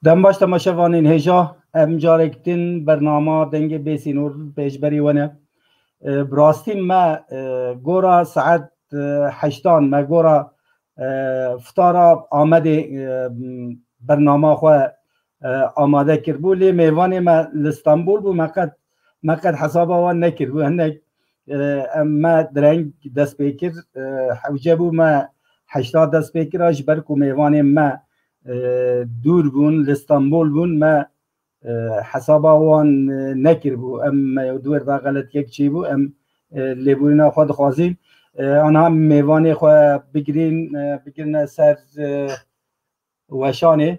دم باش تماشاوانین هجا ام جارکتین برنامه دنگ بیسینور پیشبری ونه براستی ما گورا ساعت 8 ما گورا فتارا آمده برنامه خو آماده کرد بو لی میوان ما لستانبول بو مقد حسابا وان نکرد بو هنگ ما درنگ دست بکر حوجه بو ما 80 دست بکر اش برکو میوان ما دور بون لستانبول بون ما حسابا وان نکر بو ام دور دا غلط یک چی بو ام لیبورینا خود خوازیم آنها میوانی خو بگیرین سر وشانه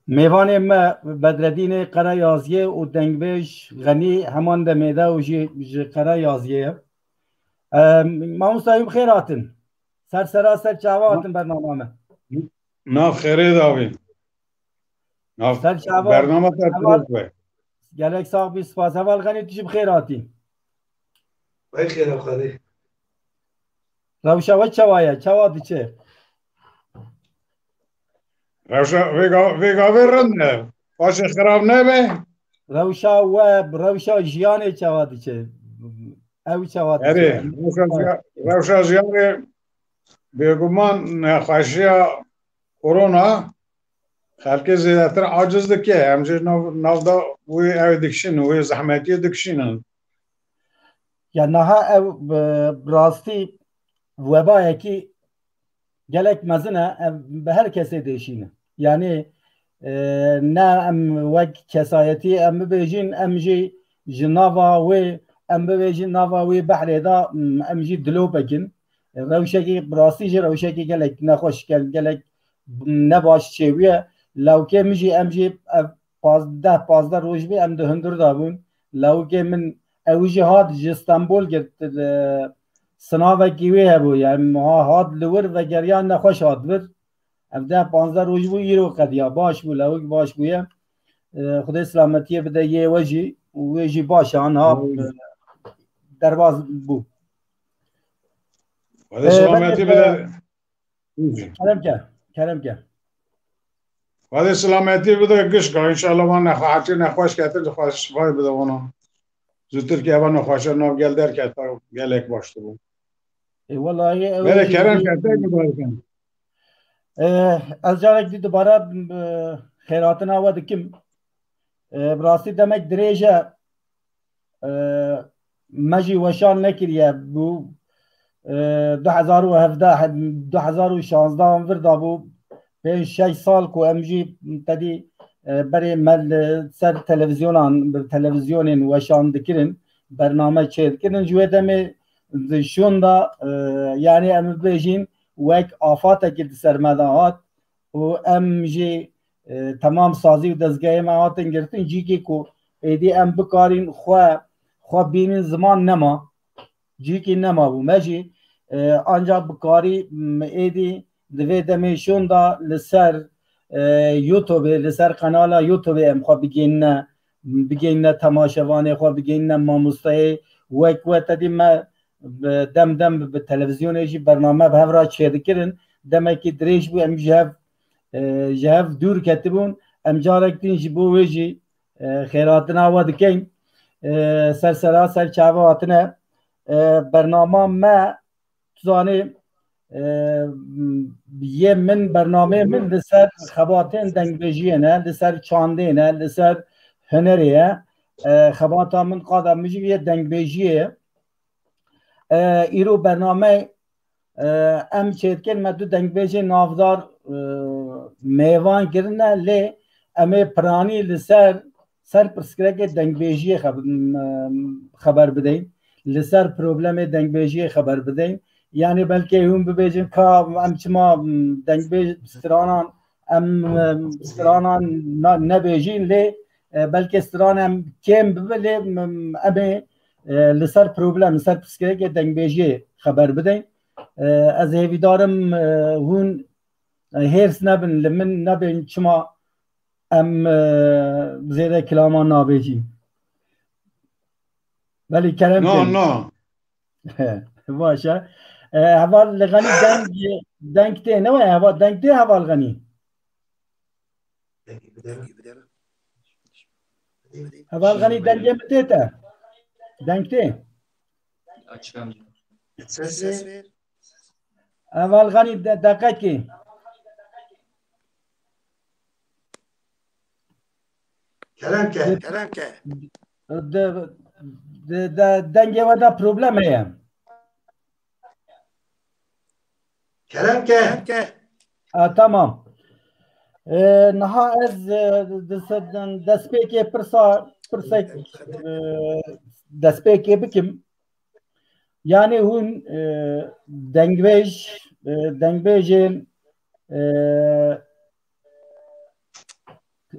میوان ما بدردین قرا یازیه و دنگبش غنی همان دمیده و جی قرا یازیه ما مستعیم خیراتن سر چاواتن برنامه نه خیره داوین سر چاوات برنامه ترتیب به گلک ساق بی سپاس اول غنی تجیب خیراتی بای خیرم خالی روشا و چواتی چه ویگا رنده باش خراب نبه روشا جیانه چواتی چه او چواتی اره چه روشا زیاره بگمان نخواشی کرونا خلک زیادتر عاجز دکه همچنین نو دا وی او دکشین وی زحمتی دکشینن یا نه او براستی وبا کی گلک مزنه به هر کسی دیشینه یعنی نه ام وک کسایتی ام بیجین ام جی جناوا و ام بیجین ناوا و بحری دا ام جی دلو بکن روشکی براستی جی روشکی گلک نخوش گلک نباش چیویه لو که میجی ام جی 15 روز بی ام ده هندر دابون لو که من اوجی هاد جستانبول گرت سناوه گیوی هبو یعنی ما هاد لور و گریان نخوش هاد ور افده 15 روز بو ایرو قدیا باش بو لوگ باش بویه خدا سلامتیه بده یه وجی باشه آنها درواز بو خدا سلامتی بده کرم که خدا سلامتی بده گش که انشالله من نخواهی نخواهش که اتر خواهش شفای بده اونا زودتر که اول نخواهش نام گل در که تا گل یک باشته بود والله بله کرم که اتر مبارکن از جارک دی دوباره خیراتنا و دکم براستی دمک دریجه مجی وشان نکریه بو 2017 2016 وردا بو 5-6 سال کو امجی تدی بری مل سر تلویزیونن وشان دکرین برنامه چه دکرین جوه دمی شون دا یعنی ام بیجین وک آفات که سرمداهات و ام جی تمام سازی و دزگاه ما هاتن گرتن جی که کو ایدی ام بکارین خو بینین زمان نما جی که نما بو مجی آنجا بکاری ایدی دوی دمیشون دا لسر یوتیوب لسر قنال یوتیوب ام خو بگین تماشاوانه خو بگین ماموستای وک و تدی ما دم به تلویزیون ایجی برنامه به هفرا چه دکرن دمه که دریش بو ام جهف دور کتبون ام جارک دین جی بو ویجی خیراتنا و دکین سر چاواتنه برنامه ما تزانی یه من برنامه من لسر خباتین دنگبیجیه نه لسر چانده نه لسر هنریه خباتا من قادم میجی یه دنگبیجیه ایرو برنامه ام چیتکن مدو دنگبیجی نافدار میوان کرنه لی امی پرانی لسر پرسکرک دنگبیجی خبر بدین لسر پروبلم دنگبیجی خبر بدین یعنی بلکه هم ببیجیم که ام چما دنگبیج سترانان نبیجین لی بلکه سترانم کم ببلی امی لسر پروبلم لسر پرسکرک دنگبیجی خبر بدین از هیوی دارم هون هرس نبن لمن نبین چما ام زیره کلامان نابیجیم ولی کرم نه باشە هەواڵ لە غەنی دەنگ تێ نەوەیە هەوا دەنگ تێ هەواڵ غەنی هەواڵ غەنی دەنگێ تێتە دەنگ تێ هەواڵ غەنی دەقەتێ کەلەمکە دەنگێوەدا پرۆبلەم هەیە کەلەمکە تەمام نەها ئەز دەستپێکێ پرسێک دەستپێکێ بکەم یانێ هون دەنگبێژێن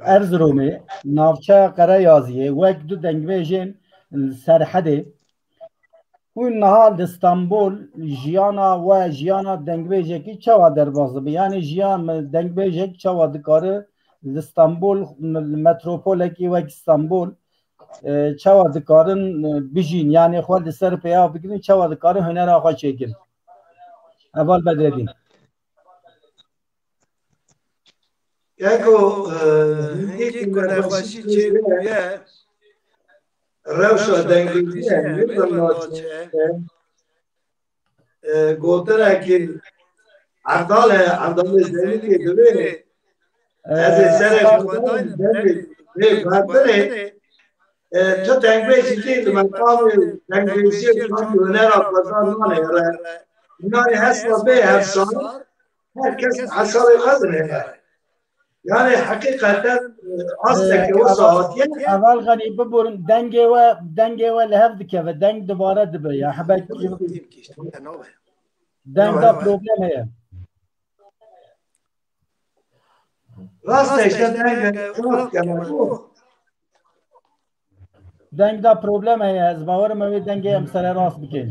ئەرزرومێ ناوچە قەرەیازیێ وەک دوو دەنگبێژێن سەرحەدێ هون نەها ئیستانبول ژیانە وە ژیانە دەنگبێژێکی چاوا دەرباز دەبێ یانێ ژیان دەنگبێژێک چاوا دikare ئیستانبول مەترۆپۆلێکی وەک ئیستانبول çawa dikarin bijîn yanê xwe li ser pêya bigirin çawa dikarin hunera xwe çêkin heval bedredîn Geko hindî ku nexweşî çêbûye rewşa dengîziye gotinekî erdalê erdalê zênîkê divê ez ê serê xwe تو دنگبیجی دید من قامی دنگبیجی چاندی هنرا بزار نانه نانی هست و به هر سال هر کس حسال قدره yani hakikaten aslında o saatiye اول غنی ببرن دنگه و لهف دکه و دنگ دوباره دبه یا حبک دنگ دا پروبلم هست راست işte دنگ دا پروبلم هست باورم اوی دنگه هم سر راست بکن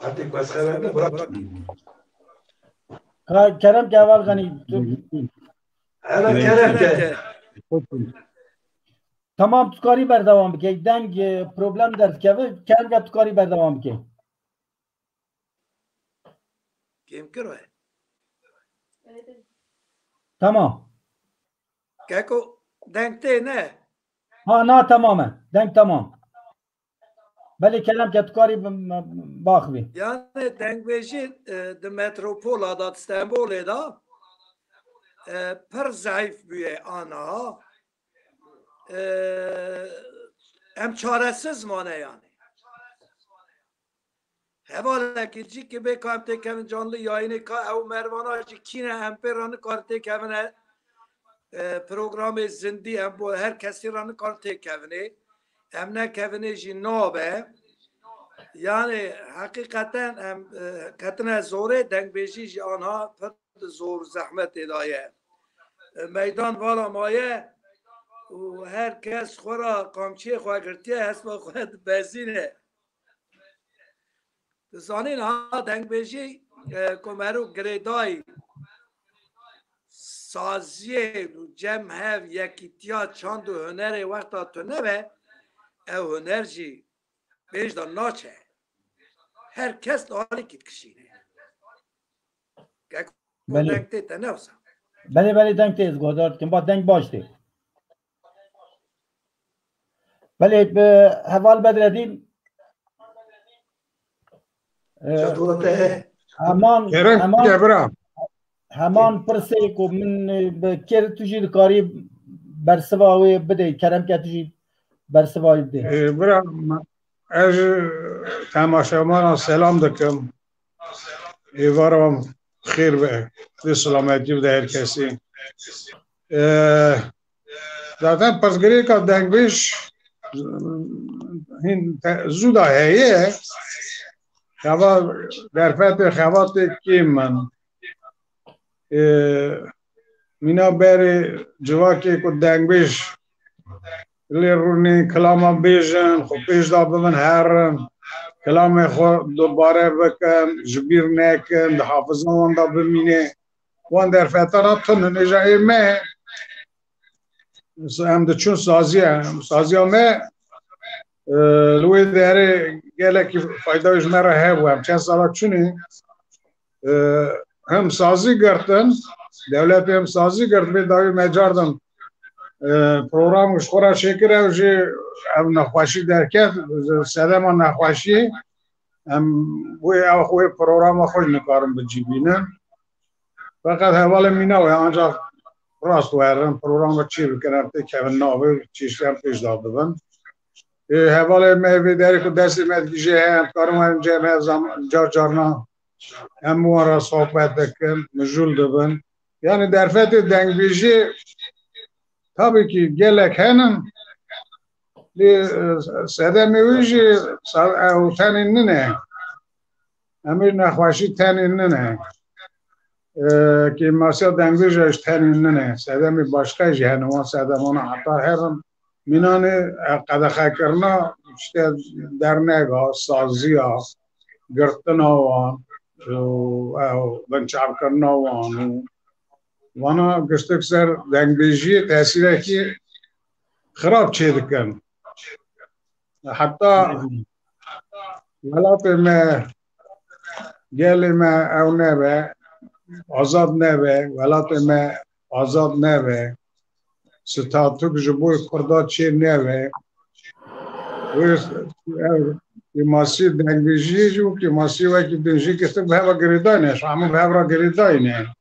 artık başkalarını bırak کرم که اول غنی evet Kerem de tamam tukari berdevam bike deng problem dert keve kerem ke tukari berdevam bike kim kırıyor tamam Keko denkte ne ha na tamamen deng tamam بله کلام که تکاری باخوی yani denkbeji de metropola da İstanbul'e da per zayıf büye ana hem çaresiz mane yani hevalaki ki be kamte kevin canlı yayını ka ev mervana kine emperanı karte kevine programı zindi hem bu her kesiranı karte kevine emne kevine jinabe yani hakikaten hem katına zore denkbeji anha per zor zahmet edaye meydan vala maye و هر کس خورا قامچی خواه کرتیه هست با خود بزینه زانین ها دنگ بیشی کمرو گریدای سازیه جمع هف یکی تیا چاند و هنر وقتا تو نوه او هنر جی بیش دا ناچه هر کس داری کت کشینه که دنگ تیتا نوزا بله بله دنگ تیز گذارد کن با دنگ باشتی بله حوال بدردین همان پرسه کو من بکر تجی کاری برسواوی بده کرم که تجی برسواوی بده برا از تماشامان سلام دکم ایوارم خیر به سلامتی بده هر کسی zaten پرسگری که دنگبیش زود هایه در فتح خوات کیم من مینا بری جواکی که دنگبیش لیرونی کلام بیجن خب پیش دا بمن هرن کلام خود دوباره بکن جبیر نکن ده حافظان دا بمینه وان در فتح را تنو نجایی مه هم چون سازی همه لوی داره گله که فایدهش مرا هب و هم چند سال چونی هم سازی گرتن دولت هم سازی گرت به داوی مجاردن پروگرامش خورا شکره و جی هم نخواشی درکت سدم نخواشی هم بوی او خوی پروگرام خوش نکارم بجیبینن فقط حوال مینه و آنجا راست وردن پروگرام چی بکنم که ناوه چیشتی هم پیش داده بند حوال مهوی داری که دستی مدگیجه هم کارم هم جمعه جار جارنا هم موارا صحبت دکن مجول دبن یعنی در فتح دنگ بیجی tabii ki gelek henin li sedemiyji o tenin ne emir nexwaşi tenin ne ki masya dengüj tenin ne sedemi başka jehne o sedemona hatta her minane qadaxa kirna işte derneğa saziya girtna wan bençab kirna wan وانا گشتک سر دنگبیجی تاثیره کی خراب چه دکن حتی ولات ما گلی ما او نبه آزاد نبه ولات ما آزاد نبه ستاتوک جبوی کردات چه نبه و ماسی دنگبیجی جو که ماسی وکی دنجی کستک به هوا گریدانش همون به هوا گریدانه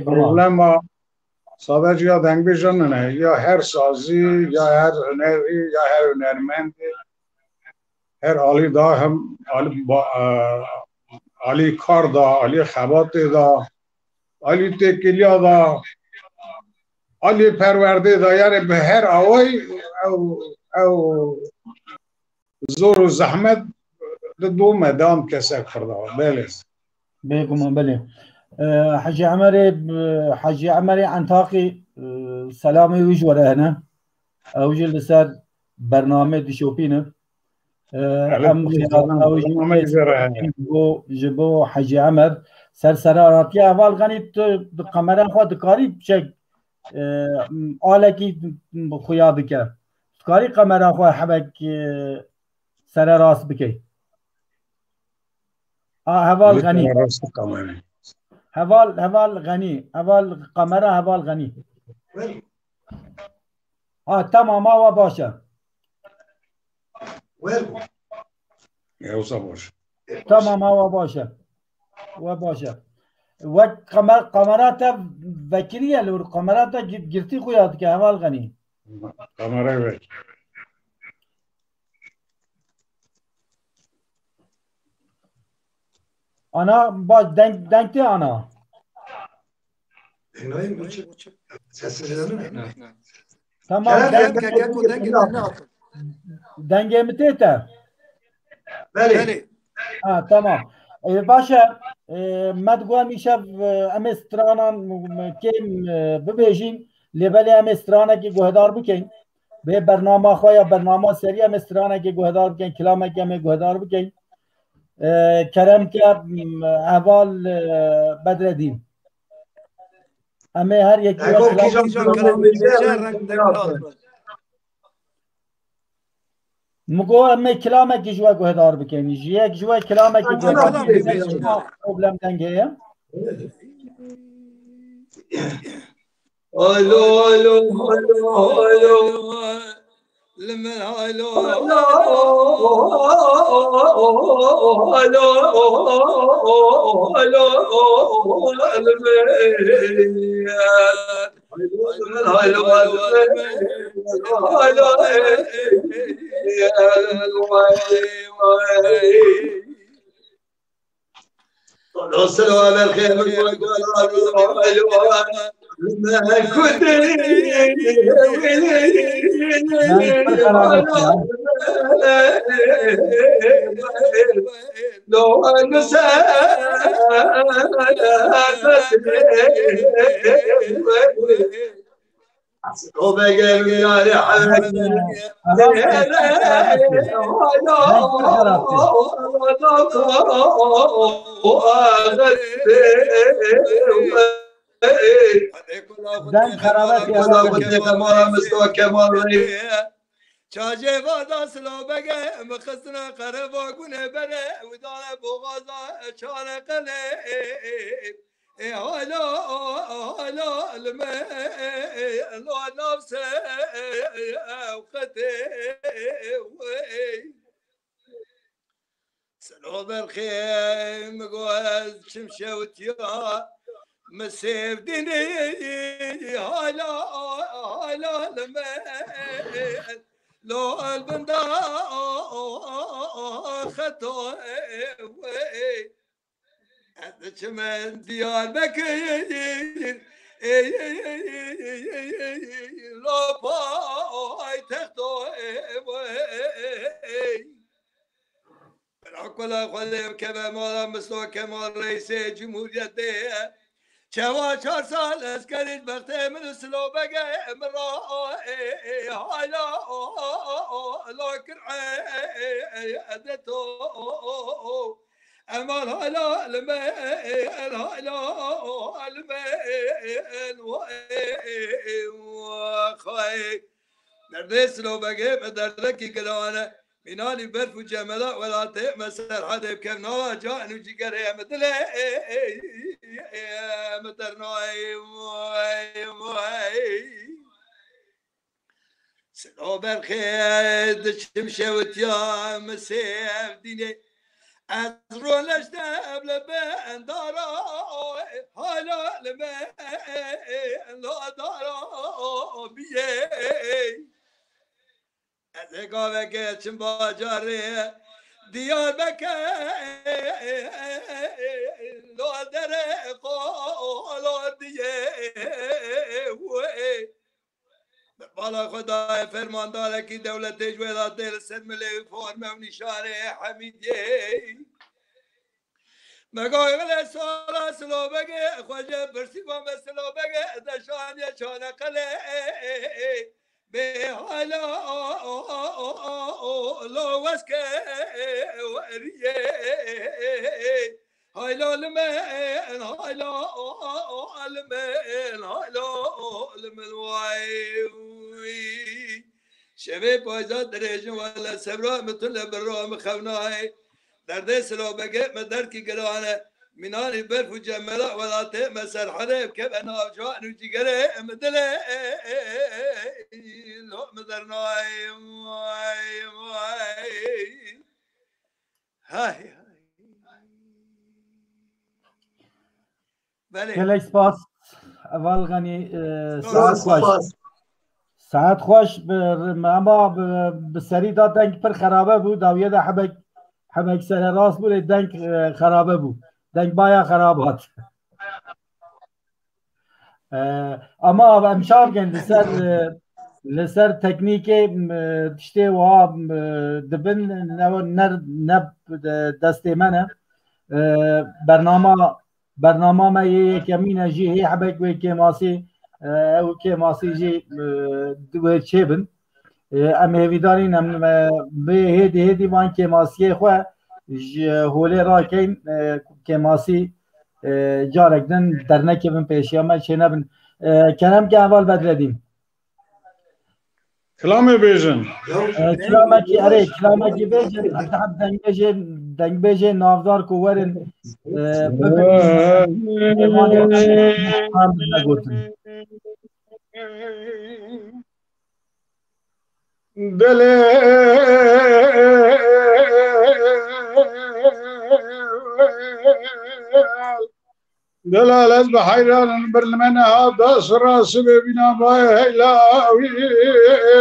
پروبلم sadece ya dengbejan ne ya her sazi ya her hüneri ya her hünermend her ali da hem ali kar da ali xabat da ali tekiliya da ali perverde da yani her avay او zor و zahmet دو مدام کسک کرده بله بگم بله حاجي عمري عنتاقي سلامي وجوره هنا اوجي لسر برنامج دشوبينا جبو حاجي عمر سرسراتي اول غني الكاميرا خود قريب شك آلكي خويا بك قريب كاميرا خو حبك سر راس بكي هوال غني هوال غني هوال قمرة هوال غني تمام هو باشا يا وصباش تمام هو باشا وقمرات فكرية لو قمرات جرتي خوياتك هوال غني قمرة وك انا باز دنگتی انا تمام دنگه متیتا بله تمام باشا مدگوان میشه امسترانا کم ببیجین لیبلی امسترانا که گوهدار بکن به برنامه خواه یا برنامه سری امسترانا که گوهدار بکن کلامه که همه گوهدار بکن کرم که اول بدردیم همه هر یک مگو همه کلامه که جوا گوهدار بکنی یک جوا کلامه که گوهدار بکنی پروبلم دنگه الو الو الو الو لمن الو لو دنگ خرابت كمال مستوى كمال چاجه وادا سلو بگه مخصنا قربا گونه بره ودانه بغازا چانه قله هلا هلا لما لو نفسه وقته سلو بالخيم قوز شمشوتيا مسيف ديني هلا هلا لما لو البندا خطو هذا كمان ديار بكير لو باي تختو العقل خلي كما ما مستوى كمال رئيس جمهورية شوا 4 سال اسكرت بختي من سلو بقى مرا هلا لكن عادته امان هلا لما هلا لما وخاي نردس لو بقى بدرك كلانه منالي برف وجملاء ولا تمسر حدا بكم نوا جاء نجي قريه مثل مترناي سلو بالخير شمشوت يا مسيف ديني أزرون أشتاب لبان دارا هلا لبان لا دارا بيه أزقا بكي شمبا جاري ديار بكي لو درقو لو ديه بالا خدای فرمان داره که دولت جویلات دل سرملی فرمه و نشانه حمیدیه مگای غلی سالا سلو بگه خوجه برسی بام سلو بگه دشان یا چانه قله به حالا لو وسکه وریه هايلو لمن هايلو لمن هايلو لمن واي شباب بايزات دريجن ولا سبرا مثل برا مخوناي درد سلو بقى مدركي قرانه مناني برف وجملا ولا تمسر حرب كيف انا جوان وجي قري مدله لو مدرناي واي واي هاي گلک سپاس اول غنی ساعت خوش اما بسری دا دنگ پر خرابه بود داویه دا حبک سر راست بود دنگ خرابه بود دنگ بایا خرابات اما امشار گن لسر تکنیک تشتی و دبن نب دستی منه برنامه ما یکمینه جی هی حبک و کماسی او کماسی جی دو چبن ام هیدارین ام به هدی وان کماسی خو هولی را کین کماسی جارکدن در نکبن پیشیامه چه نبن کنم که اول بدردیم کلامی بیجن کلامی بیجن اتحب دنگ بیجن نافدار کوورن دل دلال از بحیران برلمان هذا سر سببنا باهلاوي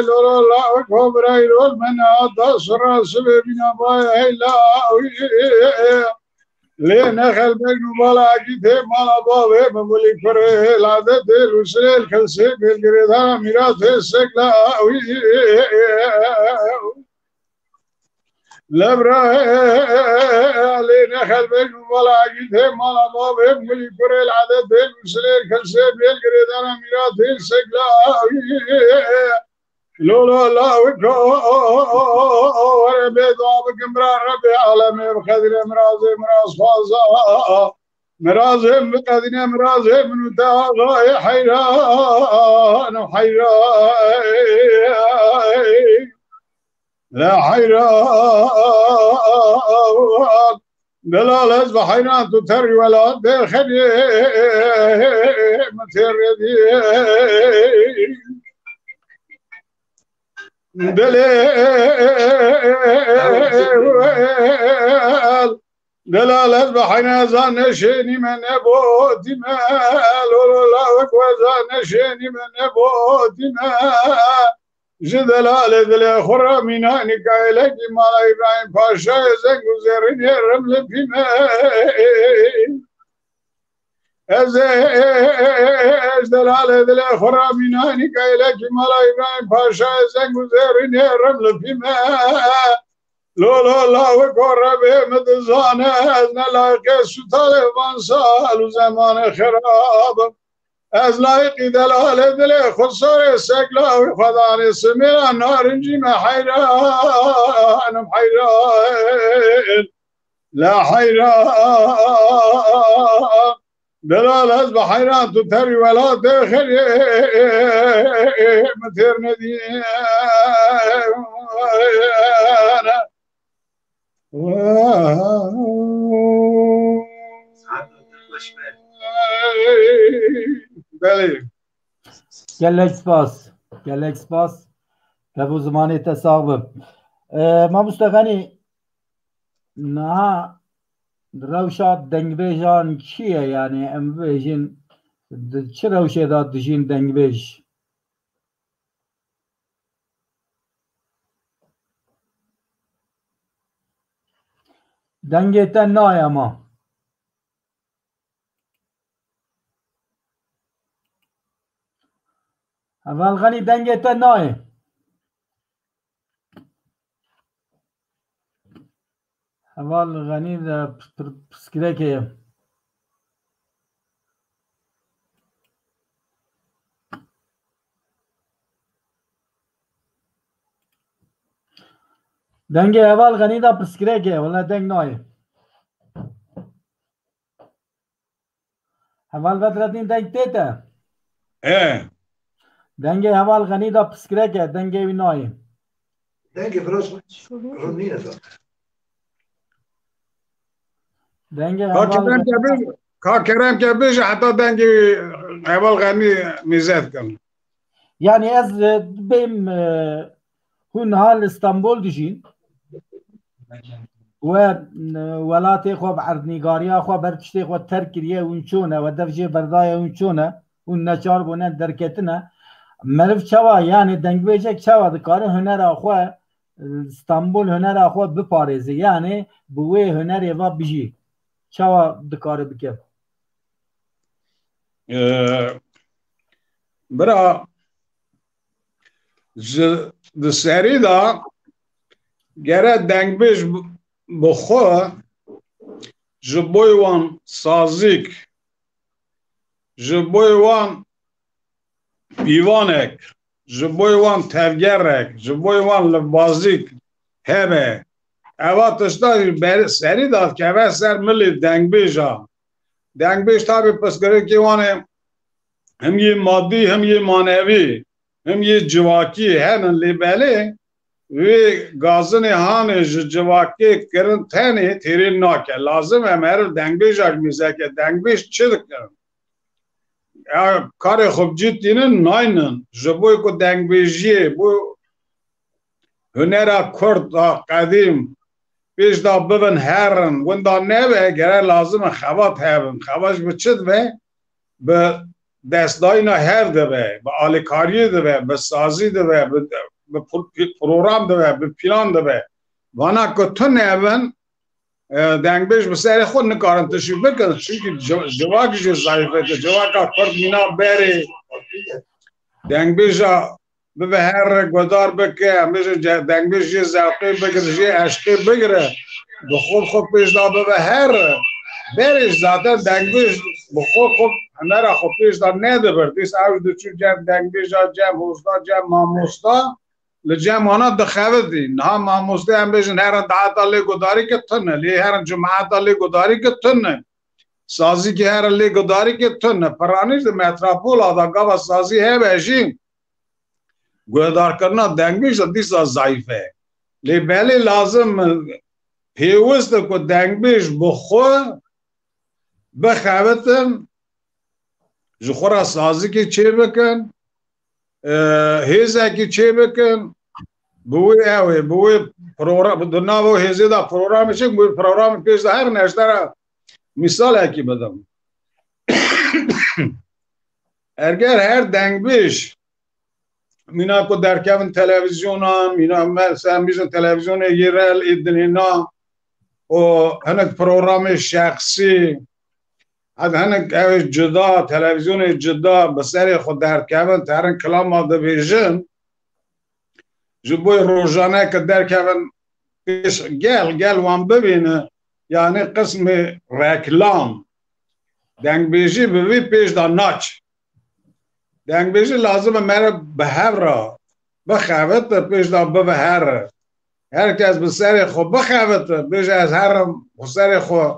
لولا لا كبرى من هذا سر سببنا باهلاوي لين خل بين بالا جيت مالا بابه بقولي فري العادة الوسل الخلسي بالجريدة ميراث السكلاوي لبرا لين خل بين بالا جيت مالا بابه بقولي فري العادة الوسل الخلسي بالجريدة ميراث السكلاوي لولا لا وكو وربي ضابك امرأ ربي عالمي بخدر امراضي مراس فازا مرازم بقدنا مرازم من داغاي حيران وحيران لا حيران دلال از حيران تتري ولا دخلي متردي دلال از حيران زان نشيني من ابودي مال ولا وزان نشيني من ابودي مال جدلال دل خرا مینانی کایله کی مالا ابراهیم پاشا زنگ زرین رمز پیمه از جدلال دل خرا مینانی کایله کی مالا ابراهیم پاشا زنگ زرین رمز پیمه لولا لا و قربه مدزانه از نلاقه سطال وانسال و زمان خراب از لایقی دلال دل خسار سکلا خدا نسمه نارنجی حیرانم حیران لا حیران دلال از بحیران تو تری ولا داخل متر ندیم بله گلک سپاس که زمانی تصاوب ما مستقنی نه روشات دنگبیجان چیه یعنی ام بیجین چه روشه داد دجین دنگبیج دنگیتن نای ما اول غنی دنگیتن نای اول غنی دا پسکره که دنگ اول غنی دا پسکره که ولی دنگ نای اول بدردین دنگ تیتا دنگ اول غنی دا پسکره که دنگ وی نای دنگ فراز رونینه دا دنگ کرم که بیش حتی دنگ اول غنی میزد کن یعنی از بیم هون حال استانبول دجین و ولاتي خو بعردنيغاريا خو برتشتي خو تركيا ونشونا ودفجي بردايا ونشونا ونچار بونا دركتنا مرف چوا يعني دنگبيجك چوا دكار هنر اخو استانبول هنر اخو بپاريزي يعني بوي هنر يوا بيجي چوا دكار بك برا د سری دا گره دنگبیج بخوا جبوی وان سازیک جبوی وان پیوانک جبوی وان تفگرک جبوی وان لبازیک همه اوا تشتا سری داد که اوه سر ملی دنگبیجا دنگبیج تابی پس گره که وانه هم یه مادی هم یه مانوی هم یه جواکی هنن لیباله وی گازن هان جواکی کرن تنه تیری ناکه لازم همه دنگبیج اگ میزه که دنگبیج چه دکرن کار خوب جید دینن ناینن جبوی که دنگبیجیه بو هنر کرد قدیم پیش دا ببن هرن ون دا نوه گره لازم خوات هبن خواتش به چه به دستاینا هر ده به آلیکاری ده به سازی ده به پروگرام ده به پلان ده وانا که تو نبن دنگبیج به سر خود نکارن تشریف بکن چونکه جواکش ضعیفه جواکا کرد مینا بره دنگبیج به هر گدار بکه میشه دنگبیج یه زوقی بگیره یه عشقی بگیره به خود پیش دا به هر برش ذاتا دنگبیج به خود هنر خود پیش دا نده بردیس اوش دو چون جمع دنگبیج جمع حوزدا جمع ماموستا لجمع آنا دخوه دی نه ماموستا هم بیشن هرن دعاتا لی گداری که تنه لی هرن جمعاتا لی گداری که تنه سازی که هر لی گداری که تو نه پرانیش متروپول آدا گاوا سازی ہے بیشین گودار کرنا دنگبیش دیسا ضعیفه لی بلی لازم پیوست کو دنگبیش بخو بخواتن جخورا سازی که چه بکن هیزه که چه بکن بوی اوی بوی پروگرام دنیا و هیزه دا پروگرامش بوی پروگرام پیش دا هر نشتره مثال اکی بدم اگر هر دنگبیش مینا کو در کمن تلویزیون ها مینا مثلا میزن تلویزیون یرل ایدنینا و هنک پروگرام شخصی از هنک جدا تلویزیون جدا بسری خود در کمن ترن کلام آده بیجن جبوی روزانه که در کمن پیش گل وان ببینه یعنی قسم رکلام دنگبیجی بوی پیش دا ناچ دنگبیجی لازمه مرا به هر را بخوات پیش دا ببهر هر کس بسر خو بخوات بیش از هر بسر خو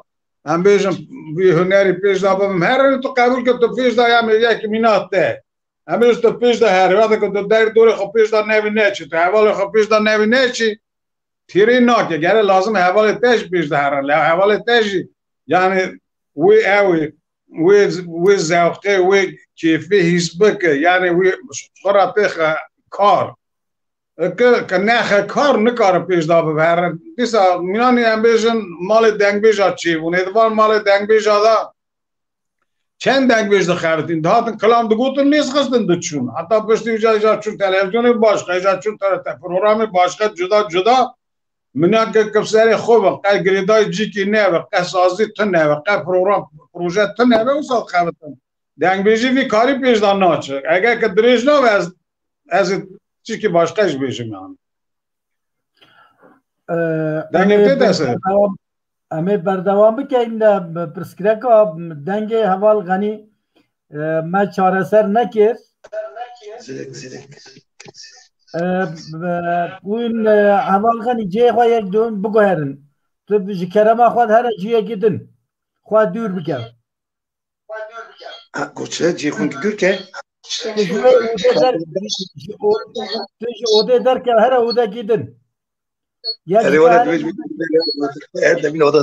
هم بیشم بی هنری پیش دا ببهر تو قبول که تو پیش دا هم یک مینات ده هم بیش تو پیش دا هر وقت که تو در دور خو پیش دا نبینه چی تو حوال خو پیش دا نبینه چی تیری ناکه گره لازم حوال تش پیش دا هر حوال تشی یعنی وی اوی وی زوقه وی کیفی حسبه که یعنی وی خورا پیخ کار که نخه کار نکاره پیش دا ببرن دیسا مینانی هم بیشن مال دنگ بیشا چی بونه ادوان مال دنگ بیشا دا چند دنگ بیش دا خواتین دا هاتن کلام دو گوتن نیست خستن دو چون حتی پشتی ایجا چون تلویزیون باشقه ایجا چون پروگرام باشقه جدا منان که کفسری خوبه که گریدای جی کی نه و که سازی تو نه و که پروگرام پروژه تو نه و اصلا خواتن دنگ بیشی وی کاری پیش دا ناچه اگر که دریج نو از چی که باشقهش بیشی میان دنگ تی دسته امی بردوام بکنیم پرسکرکا دنگ حوال غنی ما چاره سر نکر اون حوال غنی جه خواه یک دون بگوهرن تو بجی کرما خواه هر جیه گیدن خواه دور بکن گوچه جیه خون که دور که تجي اوده در که هر اوده گیدن هذا ولد ويش هذا من وضع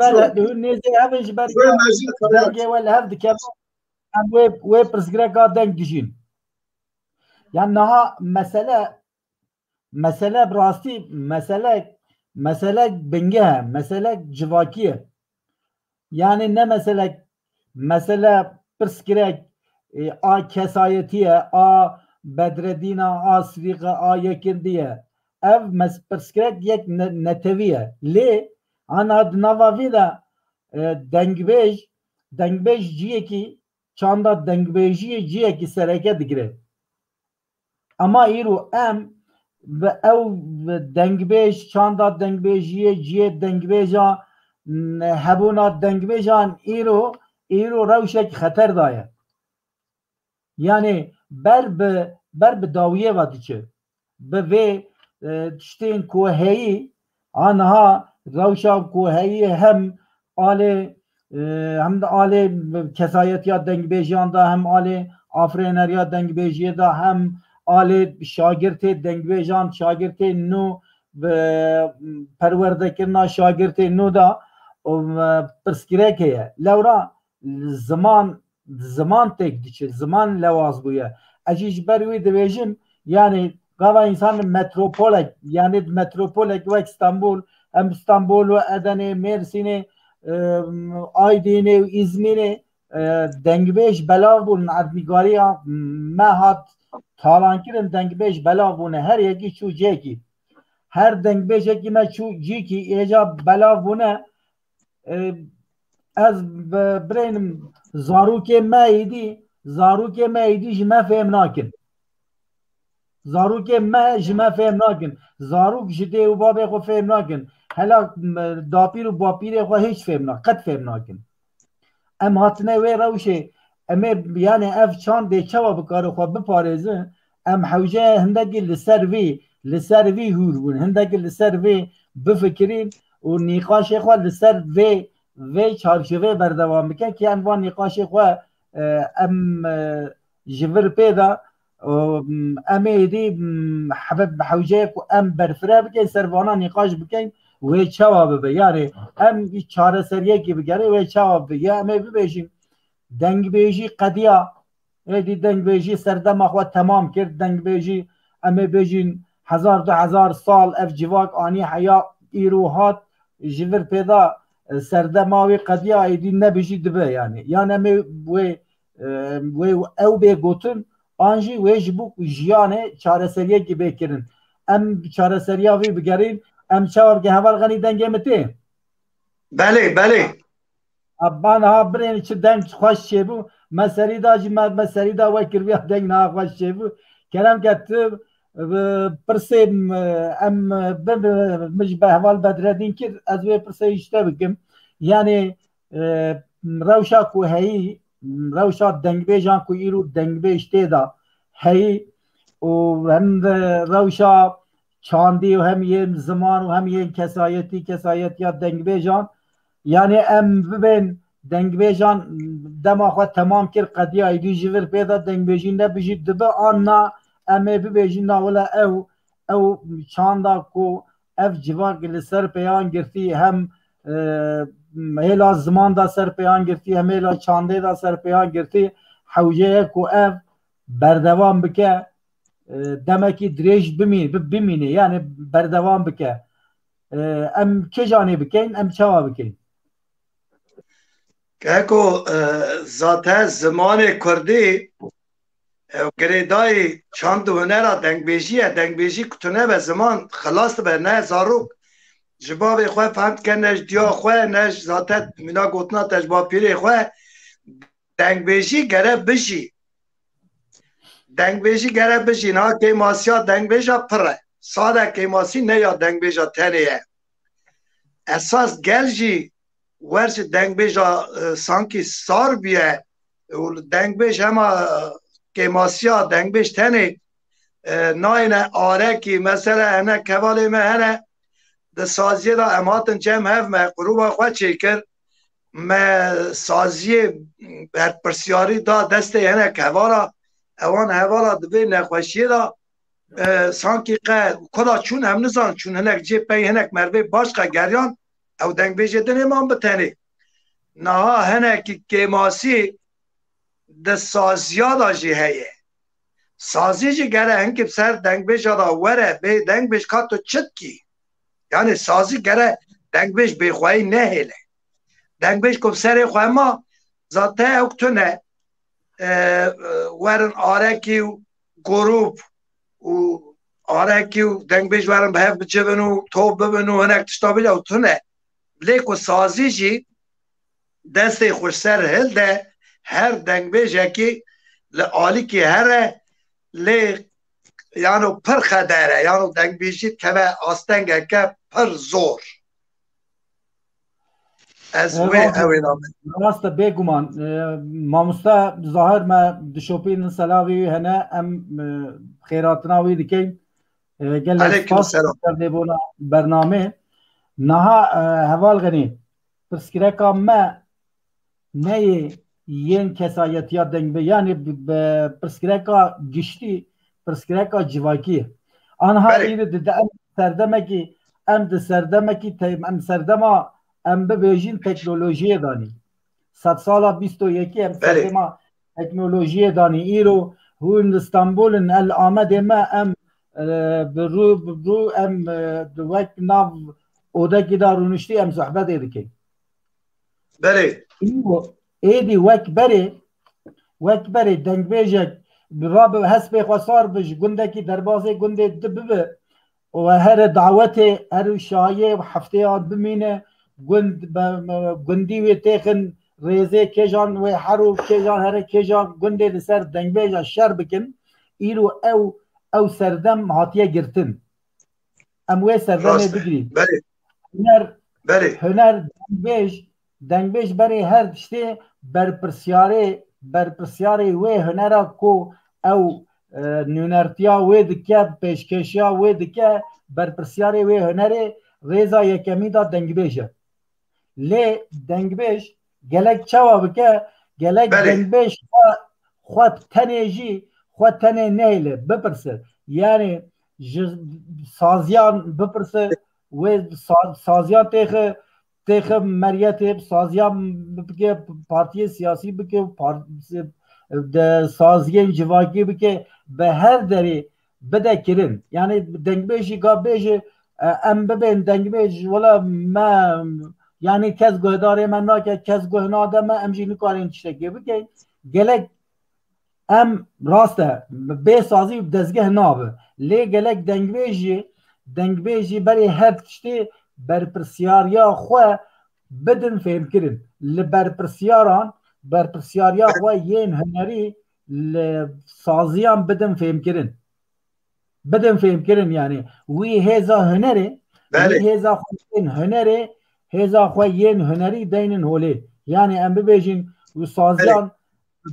هذا هون نيزي هبش بري دنگه ولا هفد كم وي برسكراكا دنگ دشين يعني نها مسألة براستي مسألة بنجها مسألة جواكية يعني نه مسألة برسكراك كسايتية بدردینا آسویقا یکندیه اف مسپرسکرک یک نتویه لی آن دنواوی دا دنگبیج جیه کی چاندا دنگبیجی جیه کی سرکه دگره اما ایرو او دنگبیج چاندا دنگبیجی جیه دنگبیجا هبونا دنگبیجان ایرو روشک خطر دایه یعنی بر به داویه و دیچه به وی تشتین کوهی آنها روشا کوهی هم آل کسایت یا دنگ بیجیان دا هم آل آفرینر یا دنگ بیجی دا هم آل شاگرت دنگ بیجان شاگرت نو پرورده کرنا شاگرت نو دا پرسکره که لورا زمان تک دیچه زمان لواز بویه اجیج بروی دویجن یعنی قوا انسان متروپولک یعنی متروپولک و استانبول هم استانبول و ادنه مرسینه آیدینه و ازمینه دنگبیش بلا بون ادمیگاری ها مهات تالان کرن دنگبیش بلا بونه هر یکی چو جیکی هر دنگبیش یکی ما چو جیکی ایجا بلا بونه از برینم زاروک ما ایدی جمع فهم ناکن زاروک ما جمع فهم ناکن زاروک جده و بابه خو فهم ناکن هلا داپیر و باپیر خو هیچ فهم ناکن قد فهم ناکن ام هاتنه وی روشه ام یعنی اف چان ده چوا بکار خو بپارزه ام حوجه هندگی لسر وی هور بون هندگی لسر وی بفکرین و نیقاش خو لسر و چارچوبه بردوام بکن که ام وان نیقاش خو ام جبر پیدا ام ایدی حبب حوجه کو ام برفره بکن سروانا نیقاش بکن و جواب به یعنی ام چاره سریه کی بگره و جواب به یا ام ببیشیم دنگ بیجی قدیا ایدی دنگ بیجی سردم خو تمام کرد دنگ بیجی ام بیجین 1000 سال اف جواک آنی حیا ایروهات جبر پیدا سردماوی قدیا ایدی نبیجی دبه یعنی ام و او به گوتن آنجی ویجبو جیانه چاره سریه کی بکرن ام چاره سریه وی بگرین ام چاور که هوال غنی دنگه مته بله ابان ها برین چه دنگ خوش شبو مسری دا وکر بیا دنگ نا خوش شبو کرم که تو پرسیم ام مش به هوال بدردین که از وی پرسه اشته بکم یعنی روشا کو هی روشا دنگ بیجان کو ایرو دنگ بیشته دا هی و هم روشا چاندی و هم یه زمان و هم یه کسایت یا دنگ بیجان یعنی ام ببین دنگ بیجان دما خود تمام کرد قدیا ایدی جور پیدا دنگ بیجین نبیجید دبه آن نا ام ببیجین نا ولا او چاندا کو اف جواک لسر پیان گرتی هم هلا زمان دا سر پیان گرتی هم هلا چانده دا سر پیان گرتی حوجه کو اف بردوام بکه دمکی دریج بمینه یعنی بردوام بکه ام که جانه بکن ام چوا بکن که ذاته زمان کردی گریدای چند هنر دنگ بیجی کتونه به زمان خلاص به نه زاروک جباب خواه فهمت که نش دیا خواه نش ذاته مینا گوتنا تجباب پیری خواه دنگ بیجی گره بشی نا که ماسی ها دنگ بیجا پره ساده که ماسی نه یا دنگ بیجا تنیه اساس گل جی ورش دنگ بیجا سانکی سار بیه دنگ بیج همه که ماسی ها دنگ بیج تنی ناینه آره که مثلا هنه کوالی مه هنه ده سازیه دا اماتن چم هف مه قروبا خواه چیکر مه سازیه برپرسیاری دا دست هنه کوالا اوان هوالا دوی نخوشیه دا سانکی کدا چون هم نزان چون هنک جیب پی هنک مروی باش که گریان او دنگ بیجه دن امان بتنی نها هنک که ماسی ده سازیا دا جی هیه سازی جی گره هنکی بسر دنگ بیجه دا وره به دنگ بیج که تو چد کی یعنی سازی گره دنگ بیج بخواهی نهیله دنگ بیج که بسر خواه ما ذاته اکتونه ورن آرکی و گروپ و آرکی و دنگ بیج ورن به هف بجبنو توب ببنو هنک تشتا بیجا و تونه لیکو سازی جی دسته خوش سر هل ده هر دنگ بیج اکی لآلی که هره لیک یعنی پر خدره یعنی دنگ بیجید که به آستنگ که پر زور از وی اوی نامه راست بگمان مامستا ظاهر ما دشوپین سلاوی هنه ام خیراتنا وی دکین گل اسپاس کرده بونا برنامه نها حوال غنی پرسکرکا ما نه ین کسایتیا دنگ به یعنی پرسکرکا گشتی پرسکرکا جواکی آنها ایره ده ام سردمکی ام سردما ام ببیجین تکنولوژی دانی 100 سالا 21 ام سردما تکنولوژی دانی ایرو هون استانبول الامد ما ام برو ام دوک ناو اوده که دارونشتی ام صحبت ایدکی بله ایدی وک بره دنگ بیجک براب حسب خسار بش گنده کی دربازه گنده دبه و هر دعوت هر شایع و هفته آد بمینه گندی و تیخن ریزه کجان و حروف کجان هر کجان گنده لسر دنگ بیجا شر بکن ایرو او سردم هاتیه گرتن اموه سردم بگیرید هنر دنگ بیج برای هر شته برپرسیاره و هنرا کو او نونرتیا و دکه پیشکشیا و دکه برپرسیاره و هنره rêza yekemî da dengbêj e. Lê dengbêj gelek çawa bike, gelek dengbêj xwe tenê jî xwe tenê neyle bipirse. Yani ji saziyan bipirse wê saziyan têxe meriyetê saziyan bike partiyê siyasî bike de saziyên civakî bike bi her derê bide kirin. Yani dengbêjî ga bêje em bibên dengbêj wala me yani kes guhdarê me nake, kes guh nade me, em jî nikarin tiştekê bikin. Gelek em rast e bê sazî dezgeh nabe. Lê gelek dengbêjî berê her tiştê berpirsyariya xwe bidin fêmkirin. Li berpirsyariya xwe yên hunerî li saziyan bidin fêmkirin. Bidin fêmkirin yani. Wî hêza hunerê, wî hêza xwe yên hunerê, hêza xwe yên hunerî deynin holê. Yani em bibêjin wî saziyan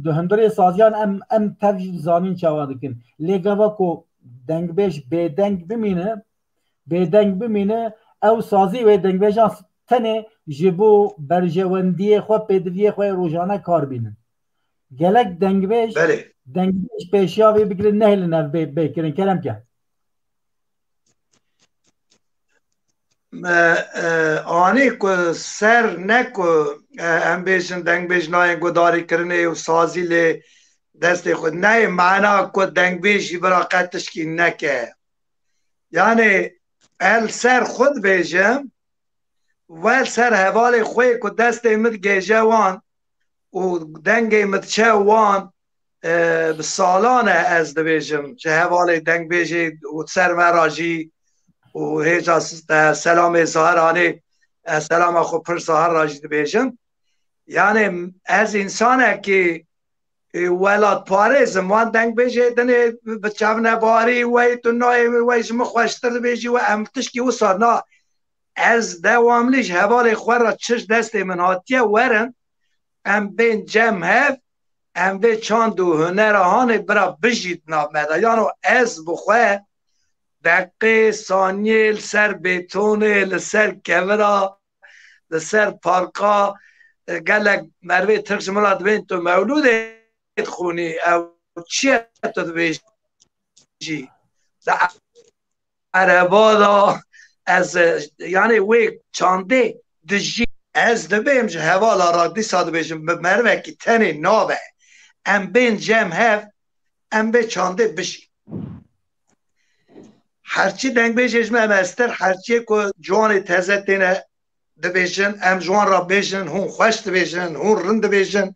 di hundirê saziyan em tev jî zanîn çawa dikin. Lê gava ku dengbêj bêdeng bimîne ew sazî wê dengbêjan tenê ji bo berjewendiyê xwe pêdiviyê xwe rojane kar bînin. Gelek dengbêj pêşiya wê bigirin nehêlin ev bêkirin keremke. Anî ku ser ne ku em bêjin dengbêj nayên gudarîkirinê û sazî lê destê xwe neyê mena ku dengbêj jî bira qet tişkî neke. Yani el ser xwe dibêjim wel ser hevalê xwe ku destê min gêje wan û dengê min çe wan bi salan e ez dibêjim ji hevalê dengbêjê û ser me ra jî û hêja selamê saheranê selama xwe pir sahar ra jî dibêjim. Yani ez însanekî welat parêzim wan dengbêjê dinê bi çavnebarî wey tu nayê wey ji min xweştir dibêjî we em tişkî wisa na ez dewamlî ji hevalê xwe ra çi ji destê min hatiye werin em bên cem hev em vê çand û hunera hanê bira bijît nav me de. Yani ez bi xwe deqê saniyê li ser bêtonê li ser kevira li ser parka gelek mervê Tirk ji min re dibên tu mewlûdê dixwînî ew çi ye tu dibêjî di ereba da ez yani wê çandê dijî ez dibêm ji hevala ra dîsa dibêjim bi mervekî tenê nabe em bên cem hev em bê çandê bişî. Herçî dengbêjê ji me em estir herçiyê ku ciwanê teze têne dibêjin em ji wan ra bêjin hûn xweş dibêjin hûn rind dibêjin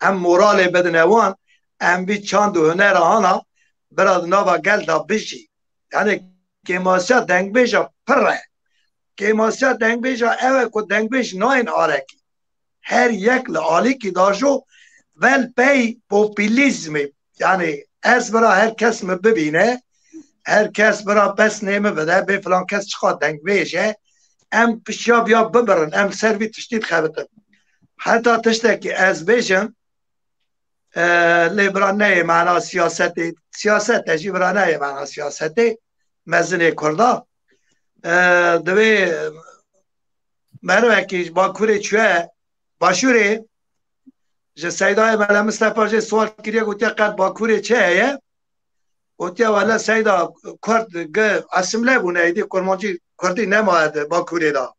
em moralê bidin ewan em vî çand û hunera hana bira di nava gel da bijî. Yani kêmasiya dengbêja pir e. Kêmasiya dengbêja ew e ku dengbêj nayên arekî. Her yek li alîkî da jo vel pey popülîzmê. Yani ez bira her kes mi bibîne her kes bira pesnê min bide bê filan kes çiqa dengbêj e em pişiya biya bibirin em ser vî tiştî dixebitin. Heta tiştekî ez bêjim lê bira neyê mena siyasetê siyaset e jî bira neyê mena siyasetê mezinê Kurda divê mervekî Bakurê çûye Başûrê ji Seydayê Mele Mistefa jê swal kiriye gotiye qet Bakurê çi heye gotiye wele Seyda Kurd gi esimle bûne êdî Kurmancî Kurdî nemaye di Bakurê da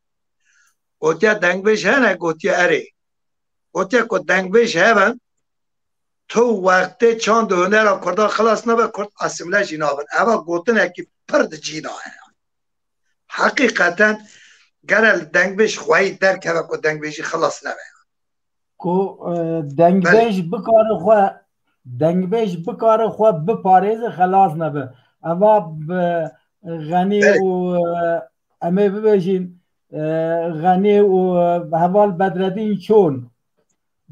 gotiye dengbêj hene gotiye erê gotiye ku dengbêj hevin tu wextê çand û hunera Kurda xilas nabe Kurd esimle jî nabin eva gotinekî pir di cî da heye. Hakîqeten gerel dengbêj xweyî derkeve ku dengbêjî xilas nebe. Ku dengbêj bikare xwe biparêze xelas nebe. Eva Xenî û em ê bibêjin Xenî û heval Bedreddîn çûn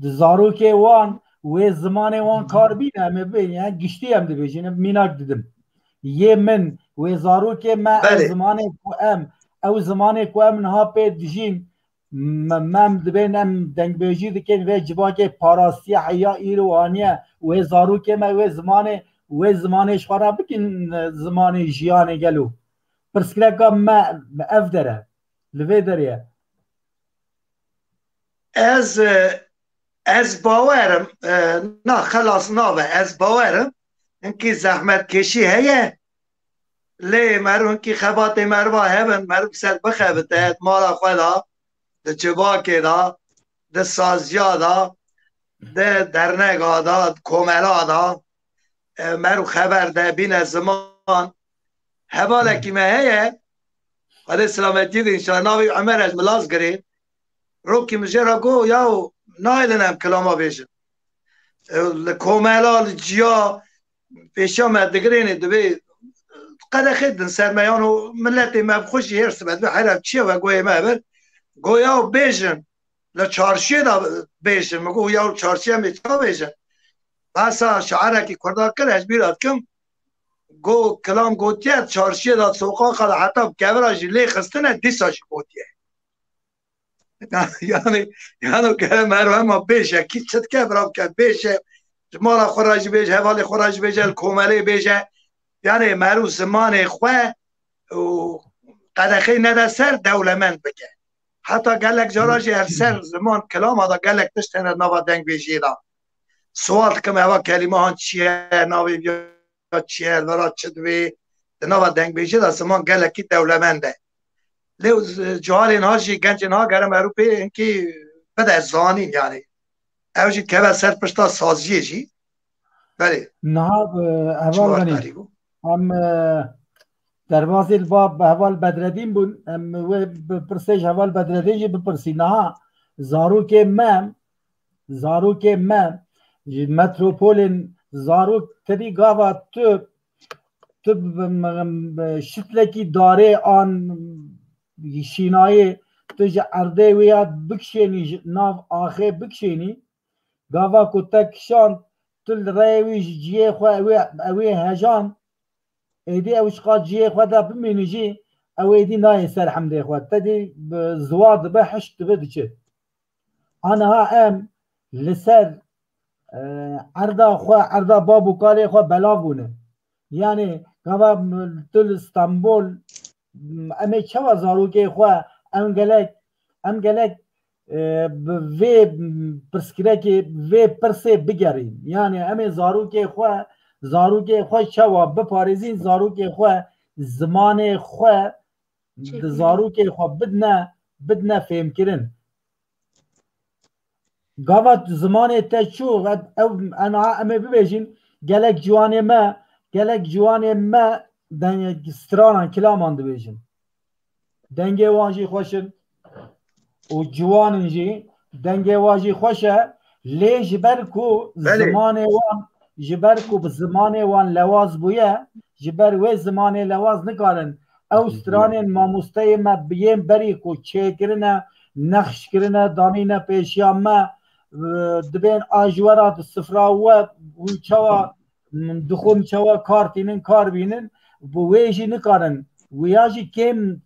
di zarokê wan wê zimanê wan kar bîne em ê bibêjin yani giştî em dibêjin mînak didim. Yê min wê zarokê me ew zimanê ku em niha pê dijîn mem dibên em dengbêjî dikin vê civakê parastiya heya îro aniye wê zarokê me wê zimanê xwe ra bikin zimanê jiyanê gelo. Pirsgirêka me ev dere لوی دریه از باورم نه خلاص نابه از باورم انکی زحمت کشی هیه لی مرو انکی خبات مروا هبن مرو سر بخبته مالا خدا ده چباکی دا ده سازیا دا ده درنگا دا کوملا دا مرو خبر ده بین زمان حوالکی ما هیه خدا سلامتی ده انشاءالله ناوی عمر از ملاز گرید روکی مجرا گو یاو نایلنم کلاما بیشن کوملا جیا پیشا مدگرینی دوی قد خدن سرمیان و ملتی مبخوشی هرس بد بحرم چیه و گوی مبر گویا بیشن لچارشی دا بیشن مگو یا چارشی هم چا بیشن باسا شعره کی کرده کرش بیراد کم گو کلام گوتیه چارشی دا سوقا خدا حتی کبراجی لی خستنه دیساش گوتیه یعنی که مروه ما بیشه کی چت کبرام که بیشه مالا خوراج بیشه حوالی خوراج بیشه الکوملی بیشه یعنی مرو زمان خواه و قدخی نده سر دولمند بگه حتی گلک جراجی هر سر زمان کلام ها دا گلک تشتنه نوا دنگ بیشی دا سوال کم هوا کلمه ها چیه ناوی بیا چیه ورا چدوی نوا دنگ بیشی دا زمان گلکی دولمنده لیو جوال اینها جی گنج اینها گرم اروپی اینکی بده زانین یعنی اوجی که به سر پشتا سازیه جی بله نه اول غنی هم در واضح الباب اول بدردین بون و بپرسیش اول بدردین جی بپرسی نه زارو که من متروپولین زارو تدی گاوا تو شتلکی داره آن شینای تو جا ارده ویا بکشینی ناف آخه بکشینی گاوا کتا کشان تل رایویش جیه خواه اوی هجان ایدی اوشقا جیه خواه دا بمینی جی او ایدی نای سر حمده خواه تدی زواد به حشت بده چه آنها ام لسر اردا خواه اردا بابو کاری خواه بلا بونه یعنی گاوا تل استانبول امی چوا زاروکی خواه ام گلک وی پرسکره که وی پرسه بگرین یعنی امی زاروکی خواه چوا بپارزین زاروکی خواه زمان خواه زاروکی خواه بدنا فهم کرن گاوت زمان تا چو انا امی ببیجین گلک جوان ما دنگ سترانان کلامان دبیجن دنگ واجی خوشن و جوانن جی دنگ واجی خوشه لی جبرکو زمان وان لواز بویه جبر و زمان لواز نکارن او سترانن ماموسته ما بیم بری کو چه کرنه نقش کرنه دانینه پیشیا ما دبین آجورات سفرا و چوا دخون چوا کارتینن کار بینن bu vêjî nikarin wiya jî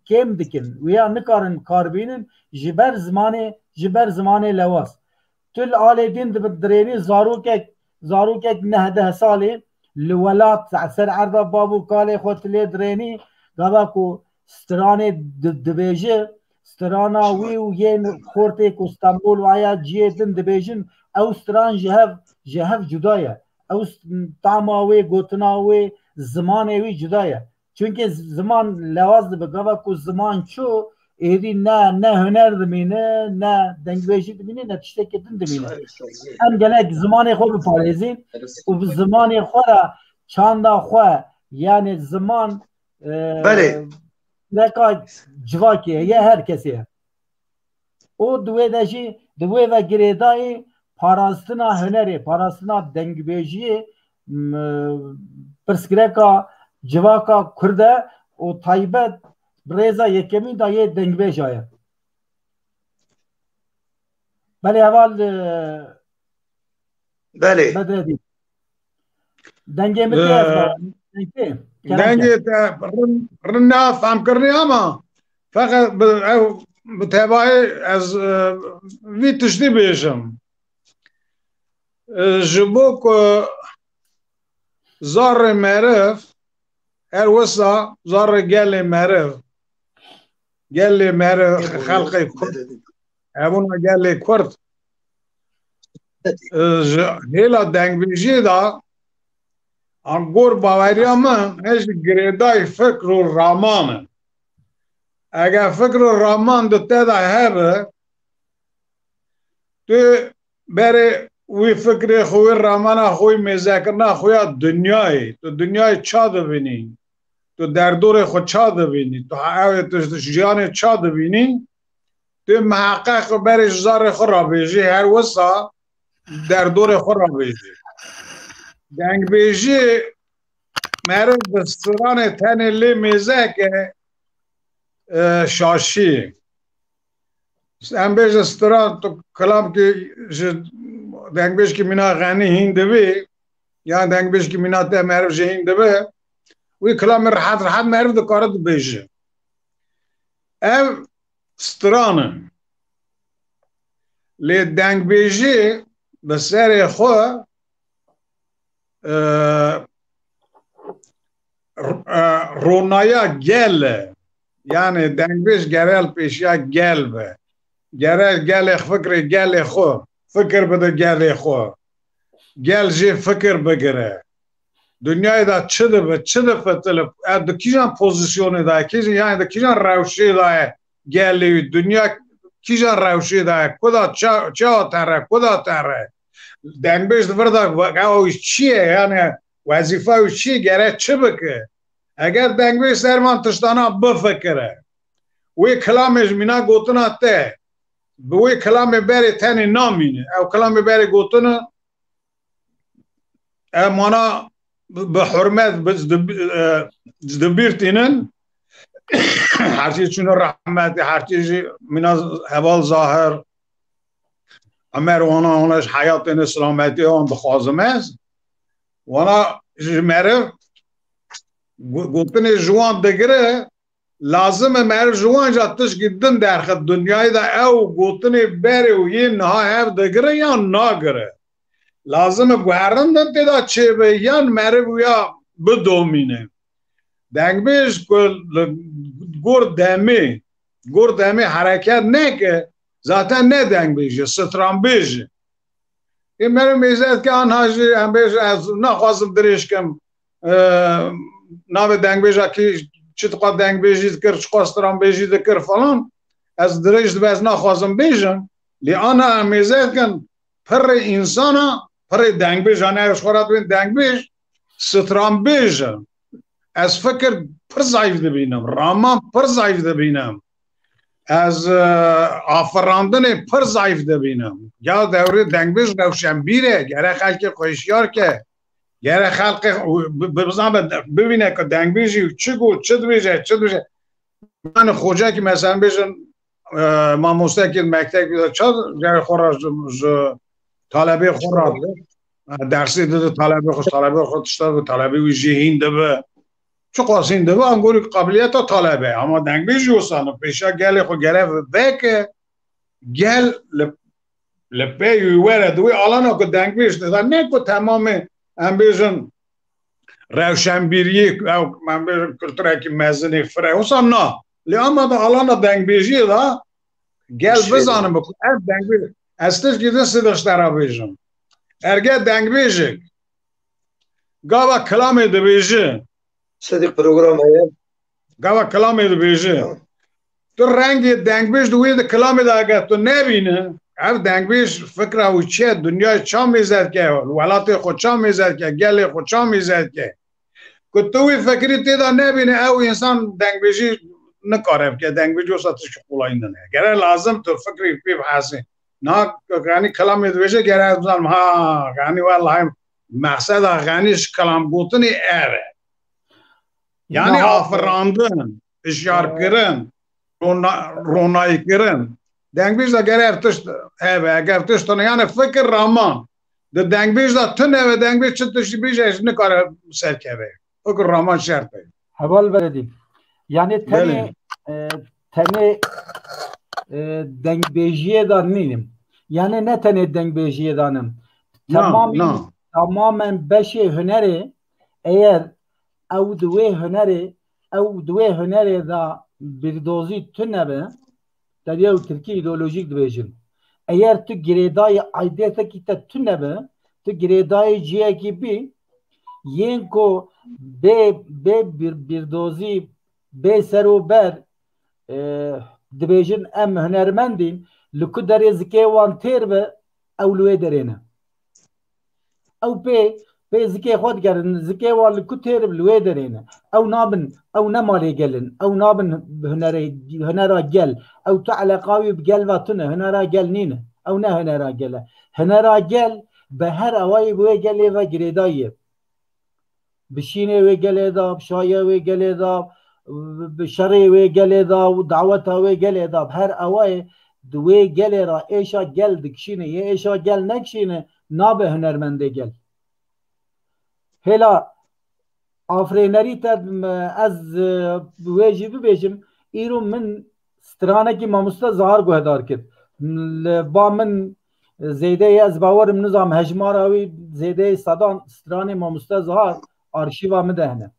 kêm dikin wiya nikarin kar bînin ji ber zimanê lewaz tu li alêdîn dirênî zarokek nehdeh salê li welat ser erda babû kalê xwe tilê dirênî gava ku stranê dibêje strana wî û yên xortê ku Stenbol waya ciyê din dibêjin ew stran ji hev cuda ye ew tama wê gotina wê zimanê wî cuda ye çünkü zaman lewaz dibe gava ku zaman çû êdî ne huner dimîne ne dengbêjî dimîne ne tiştekî din dimîne em gelek zimanê xwe biparêzîn û bi zimanê xwe re çanda xwe yani zaman neka civakê ye her kesê ye û di wê de jî di wê ve girêdayê parastina hunerê parastina dengbêjiyê pirsgireka civaka Kurde û taybet rêza yekemîn da yê dengbêja ye belê heval bedredî dengê min tê dengê te rinna femkirinî ama feqet bi tebayê ez vî tiştî bêjim ji bo ku zarê meriv her wisa zarê gelê meriv گلی مر خلقی کرد همون گلی کرد هیلا دنگ بیجی دا انگور باوریا من هیچ گریدای فکر و رامان اگر فکر و رامان دو تدا هبه تو بره وی فکر خوی رامان خوی مذاکرنا خوی دنیای تو دنیای چا دبینی تو در دور خود چا دبینی تو جیان چا دبینی تو محقق برش زار خود را بیجی هر وسا در دور خود را بیجی دنگ بیجی مرد بستران تن لی میزه که شاشی ام بیج استران تو کلام که دنگ بیج که مینا غنی هینده بی یا دنگ بیج که مینا تا مرد جه هینده بی وی کلام راحت مرد دکارت بیجه ام استرانه لی دنگ بیجی بسر خو رونایا گل یعنی دنگش گرل پیشیا گل به گل فکر گل خو فکر بده گل خو گل جی فکر بگره دنیای دا چه ده چه ده فتل دا کیجان پوزیشونه دا کیجان یعنی دا کیجان روشی دا گلی دنیا کیجان روشی دا کدا چه تره کدا تره دنگش دفرده چیه یعنی وظیفه چیه گره چه بکه اگر دنگش سرمان تشتانا بفکره وی کلامش مینا گوتنا ته وی کلام بری تنی نامینه او کلام بری گوتنا مانا به حرمت دبیرتینن هرچی چون رحمت هرچی مینا حوال ظاهر امر وانا اونش حیات اسلامتی هم بخوازم است وانا مره گوتن جوان دگره لازم مر جوان جاتش گیدن در خد دنیای دا او گوتن بره و یه نها هف دگره یا ناگره لازم گوهرندن تیدا چه به یا مره بویا بدومینه دنگ بیش گور دمی حرکت نکه ذاتا نه دنگ بیشه ستران بیشه این مره میزد که آنها هم بیشه از نخواستم دریش کم نام دنگ بیشه که چی تقا دنگ بیشید کر چی خواستران بیشید کر فلان از دریش دبیز نخواستم بیشن لی آنها هم میزد کن پر انسانا پر دنگ بیشه آنها اشخورات بین دنگ بیش ستران بیشه از فکر پر ضعیف دبینم رامان پر ضعیف دبینم از آفراندن پر ضعیف دبینم یا دوره دنگ بیش روشنبیره گره خلق خوشیار که گره خلق ببینه که دنگ بیشی چه گو چه دویشه من خوجه که مثلا بیشن ما مستقل مکتب بیده چه گره خورا طالبه خورا درسی داده طالبه خود شده طالبه وی جهین ده چه قاسین ده انگوری قابلیت طالبه اما دنگ بیشی وستانه پیشا گل خود گره وکه گل لپه یویره دوی آلانو که دنگ بیش ده نه که تمام هم بیشن روشنبیری او من بیشن کلتره که مزنی فره اوسان نه لی اما ده آلانا دنگ بیشی ده گل بزانم بکن دنگ بیش استش گیده سیدش را بیشن ارگه دنگ بیشی گاوا کلامی ده بیشی صدیق پروگرام هست گاوا کلامی ده بیشی تو رنگی دنگ بیش دوی ده کلامی ده اگر تو نبینه او دنگ بیش فکر او چیه دنیا چا میزد که ولات خود چا میزد که گل خود چا میزد که توی فکری تیدا نبینه او انسان دنگ بیشی نکاره که دنگ بیش وسطش قولایی نه گره لازم تو فکری پی بحثی نه غنی کلام دویشه گره بزنم ها غنی والله مقصد غنیش کلام گوتنی اره یعنی آفراندن اشیار کرن رونایی کرن دنگ بیش دا گره اگر تشتانه یعنی فکر رامان ده دنگ بیش دا تنه و دنگ بیش چه تشتی بیش ایش نکاره سرکه بی فکر رامان شرطه حوال بردیم یعنی تنه دنگ بیشیه دان نیم یعنی نه تنه دنگ بیشیه دانم تماما بشه هنره اگر او دوی هنره دا birdozî tu nebe derya û Tirkî îdeolojîk dibêjin. Eğer tu girêdayê aidiyeteke te tu nebe, tu girêdayê ciyekî bî, yên ku bê birdozî bê serober dibêjin em hunermendîn, li ku derê zikê wan têr be, ew li wê derê ne. Ew pê zikê xwe digerin, zikê wan li ku têr li wê derê ne. Ew nabin, ew ne malê gelin, ew nabin hunera gel. Ew tu eleqa wî bi gel ve tune, hunera gel nîne. Ew ne hunera gel e. Hunera gel bi her awayî bi wê gelê ve girêdayî ye. Bi şînê wê gelê da, bi şayê wê gelê da, bi şerê wê gelê da, daweta wê gelê da, her awayê di wê gelê ra êşa gel dikişîne, yê êşa gel nekişîne, nabe hunermendê gel. Hêla afrênerî te ez wê jî bibêjim, îro min stranekî mamoste zahar guhdar kir. Ba min zêdeyê ez bawerim nizam hejmara wî zêdeyê sedan stranê mamoste zahar arşîva min de hene.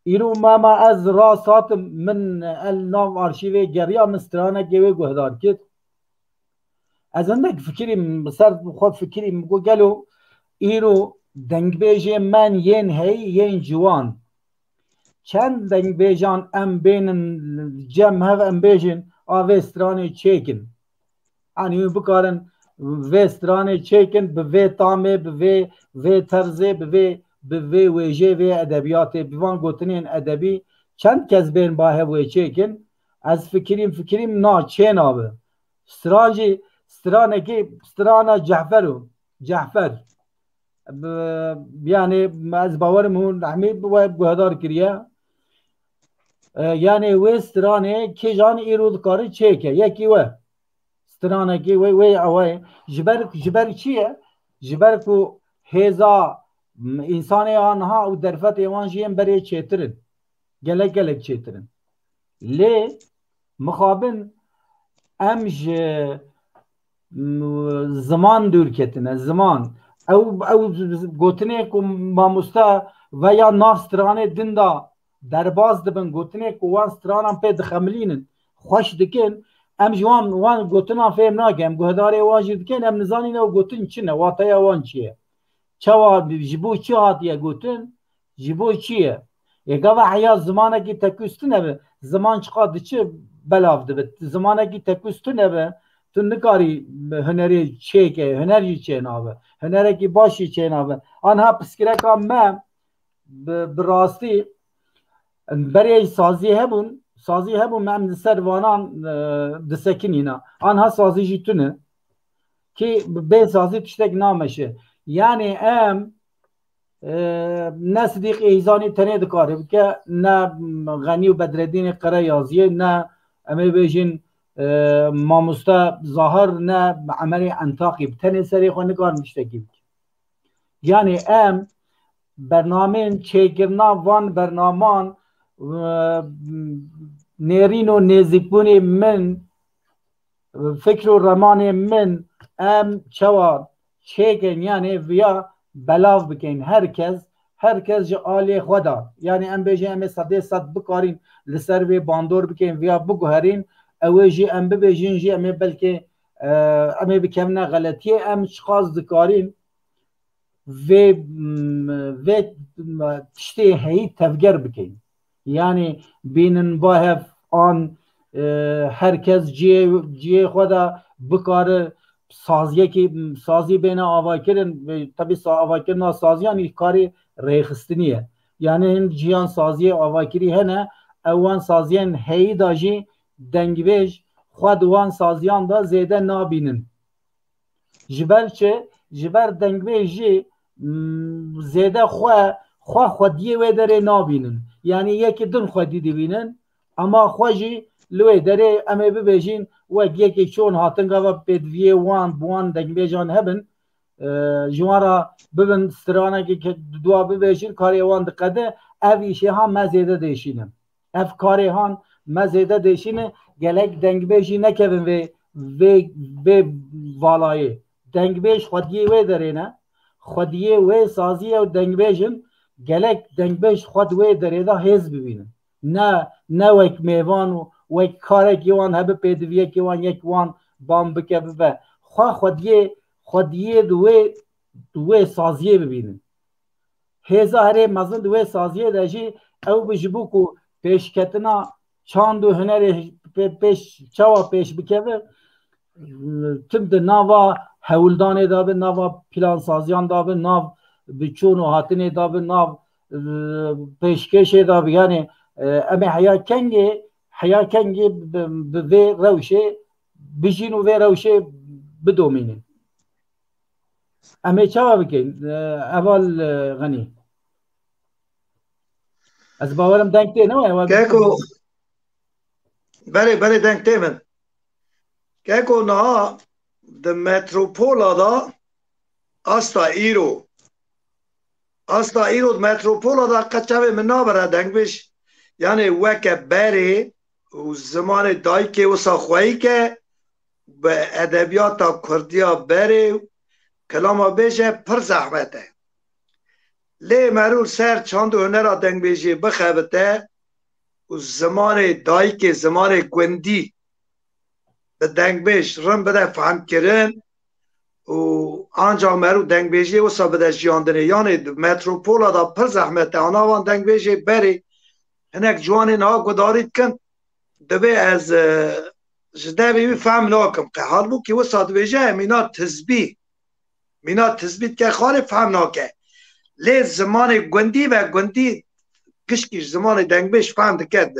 îro mema ez rast hatim min el nav arşîvê geriya min stranekê wê guhdar kir. Ez hindek fikirîm ser xwe fikirîm got gelo îro dengbêjê men yên hey yên ciwan. Çend dengbêjan em bênin cem hev em bêjin a vê stranê çêkin. Anî wî bikarin vê stranê çêkin bi vê tamê, bi vê terzê, bi vê wêjê vê edebiyatê, bi van gotinên edebî çend kes bên ba hev wê çêkin. Ez fikirîm na çê nabe. Stran jî stranekî strana Cehfer. Yani ez bawerim hûn hemî we guhdar kiriye. Yani wê stranê kêjan îro dikare çêke. Yekî we stranekî wê awayê ji ber çi ye? Ji ber ku hêza însanê aniha û derfetê wan jî yên berê çêtirin. Gelek çêtirin. Lê mixabin em ji ziman dûr ketine, ziman. Ew gotinê ku mamoste veya nav stranê din da derbas dibin, gotinê ku wan stranan pê dixemilînin, xweş dikin, em ji wan gotinan fêm nakin, em guhdarê wan jî dikin, em nizanîne ew gotin çi ne, wateya wan çi ye. Çawa ji bo çi hatiye gotin, ji bo çi ye. Gava heya zimanekî tekûst nebe, ziman çiqa diçe belav dibe. Zimanekî tekûst nebe, tu nikarî hunerê çêke, huner jî çê nabe. Hunerekî baş jî çê nabe. Anha piskireka me bi rastî berê sazî hebûn em li ser vanan disekinîne. Anha sazî jî tune ki bê sazî tiştek nameşe. Yani em ne Sidîq Êzanî tenê dikare bike, ne Genî û Bedreddînê Qere yazîye, ne em ê bêjin mamoste Zahar, ne Emelê Entaqî tenê serê xwe nikarin tiştekî bike. Yani em bernameyên çêkirina van bernaman nêrîn û nêzîkbûnê min, fikr û remanê min em çawa çêkin yani viya belav bikin. Herkes ji alê xwe da. Yani em bêjin em ê sedê sed bikarîn li ser vê bandor bikin viya biguherîn, ew ê jî em bibêjin jî em ê belkê em ê bikevne xeletiyê, em çiqas dikarîn vê tiştê heyî tevger bikin. Yani bînin bahev an herkes ciyê xwe da bikare sazî bêne avakirin, tabi avakirina saziyan karê rêxistinî ye. Yani hin ciyan saziyê avakirî hene, ew wan saziyên heyî da jî dengbêj xwe di wan saziyan da zêde nabînin. Ji ber çi? Ji ber dengbêj jî zêde xwediyê wê derê nabînin. Yani yekî din xwedî dibînin ama xwe jî li wê derê em ê bibêjin wek yekê çûn hatin gava pêdiviyê wan bi wan dengbêjan hebin, ji wan ra bibin stranekê dua bibêjin karê wan diqede, ev îşêhan me zêde değişînin. Ev karê han me zêde değişînin, gelek dengbêj jî nekevin vê valayê. Dengbêj xwediyê wê derê ne, xwediyê wê saziyê û dengbêjin gelek dengbêj xwed wê derê da hêz bibînin. نه وک میوان و وک کارێکی وان هەبە پێدویەکی وان یەک وان بام بکە ببە خودیە دوێ سازیە ببینن هێزا هەرێ مەزن دوێ سازیە دەژی ئەو بژبووک و پێشکەتنا چاند و هەنەرێ چاوا پێش بکەبە تم د ناوا هەولدانێ دابن ناوا پلانسازیان دابن ناو بچون و هاتنێ دابن ناو پێشکەشێ دابن یانێ ئەمێ حیا کەنگێ بێ ڕەوشێ بژین و vê rewşê bidomînin em ê çawa bikin eval Genî ez bawerim deng tê Keko berê deng tê min Keko niha di metropola da asta îro di metropola da qeçevê min nabere dengbêj yani weke berê û zimanê dayikê wisa xweyîke به ادبیات کردیا بری کلام بیشه پر زحمته لی مرور سر چاند و هنر دنگ بیشی بخبته و زمان دایی که زمان گوندی به دنگ بیش رم بده فهم کرن و آنجا مرور دنگ بیشی و سا بده جیاندنه یعنی متروپولا دا پر زحمته آنا وان دنگ بیشی بری هنک جوانی نا گدارید کن دبی از جدا بی فهم ناکم که حال بو که وسط ویژه مینا تثبیت که خاله فهم ناکه لی زمان گوندی کشکیش زمان دنگبیش فهم دکد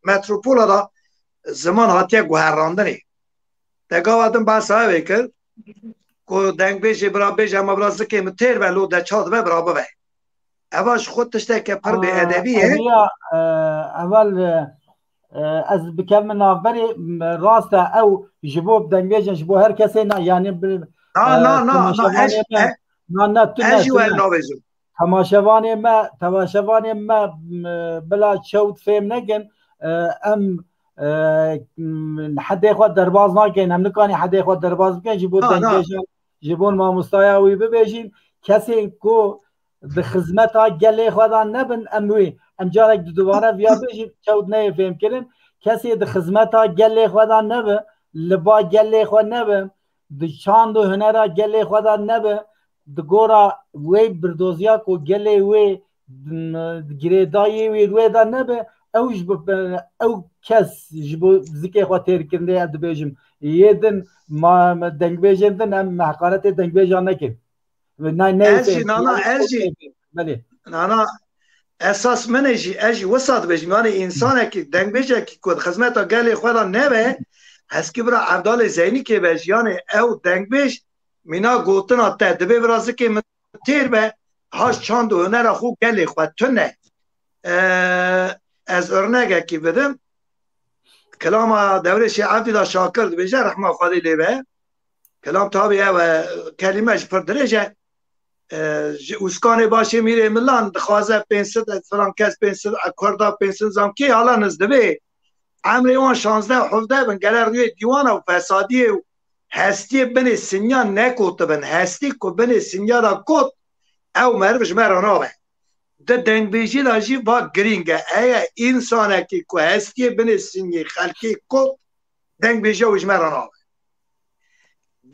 متروپولا دا زمان هاتیه گوهراندنی دگاه آدم بحث های بکر که دنگبیش برا بیش اما برا زکی متیر و لو ده چاد و برا ببه اواش خود تشته که پر به ادبیه اول از بکم نافبری راسته او جبو دنگبیجن جبو هر کسی نه یعنی تماشاوانی ما بلا چوت فهم نگن ام حد خود درباز نکن هم نکانی حد خود درباز بکن جبو دنگبیجن جبون ما مستایاوی ببیجین کسی کو به خدمت ها گله خودان نبن اموی ام جارک دوباره ویا بجی چوت نه فهم کردن کسی د خدمت ها گله خودان نبه لبا گله خود نبه د چاند و هنر گله خودان نبه د گورا وی بردوزیا کو گله وی گریدایی وی وی دا نبه او کس جبو زکی خود تیر کنده اد بیجم یدن ما دنگ بیجندن هم حقارت دنگ بیجان نکن نه اساس من اجی وسط بجم یعنی انسانه که دنگ بیجه که کد خدمت ها گلی خود نبه هست که برا عبدال زینی که بج یعنی او دنگ بیج مینا گوتن ها تدبه برازه که تیر به هاش چاند و هنر خوب گلی خود تونه از ارنگه که بدم کلام دوره شیع عبدالله شاکر بیجه رحمه خواهی لیبه کلام تابعه و کلمهش پر درجه اسکان باشه میره ملان خوازه 500 فلان کس 500 کردا 500 زام کی حالا نزده به عمر اون 16 17 بن گلر روی دیوان و فسادی و هستی بن سنیا نکوت بن هستی کو بن سنیا را کوت او مربش مراناوه ده دنگ بیجی لاجی با گرینگه ایا انسانه کی کو هستی بن سنی خلقی کوت دنگ بیجی وش مراناوه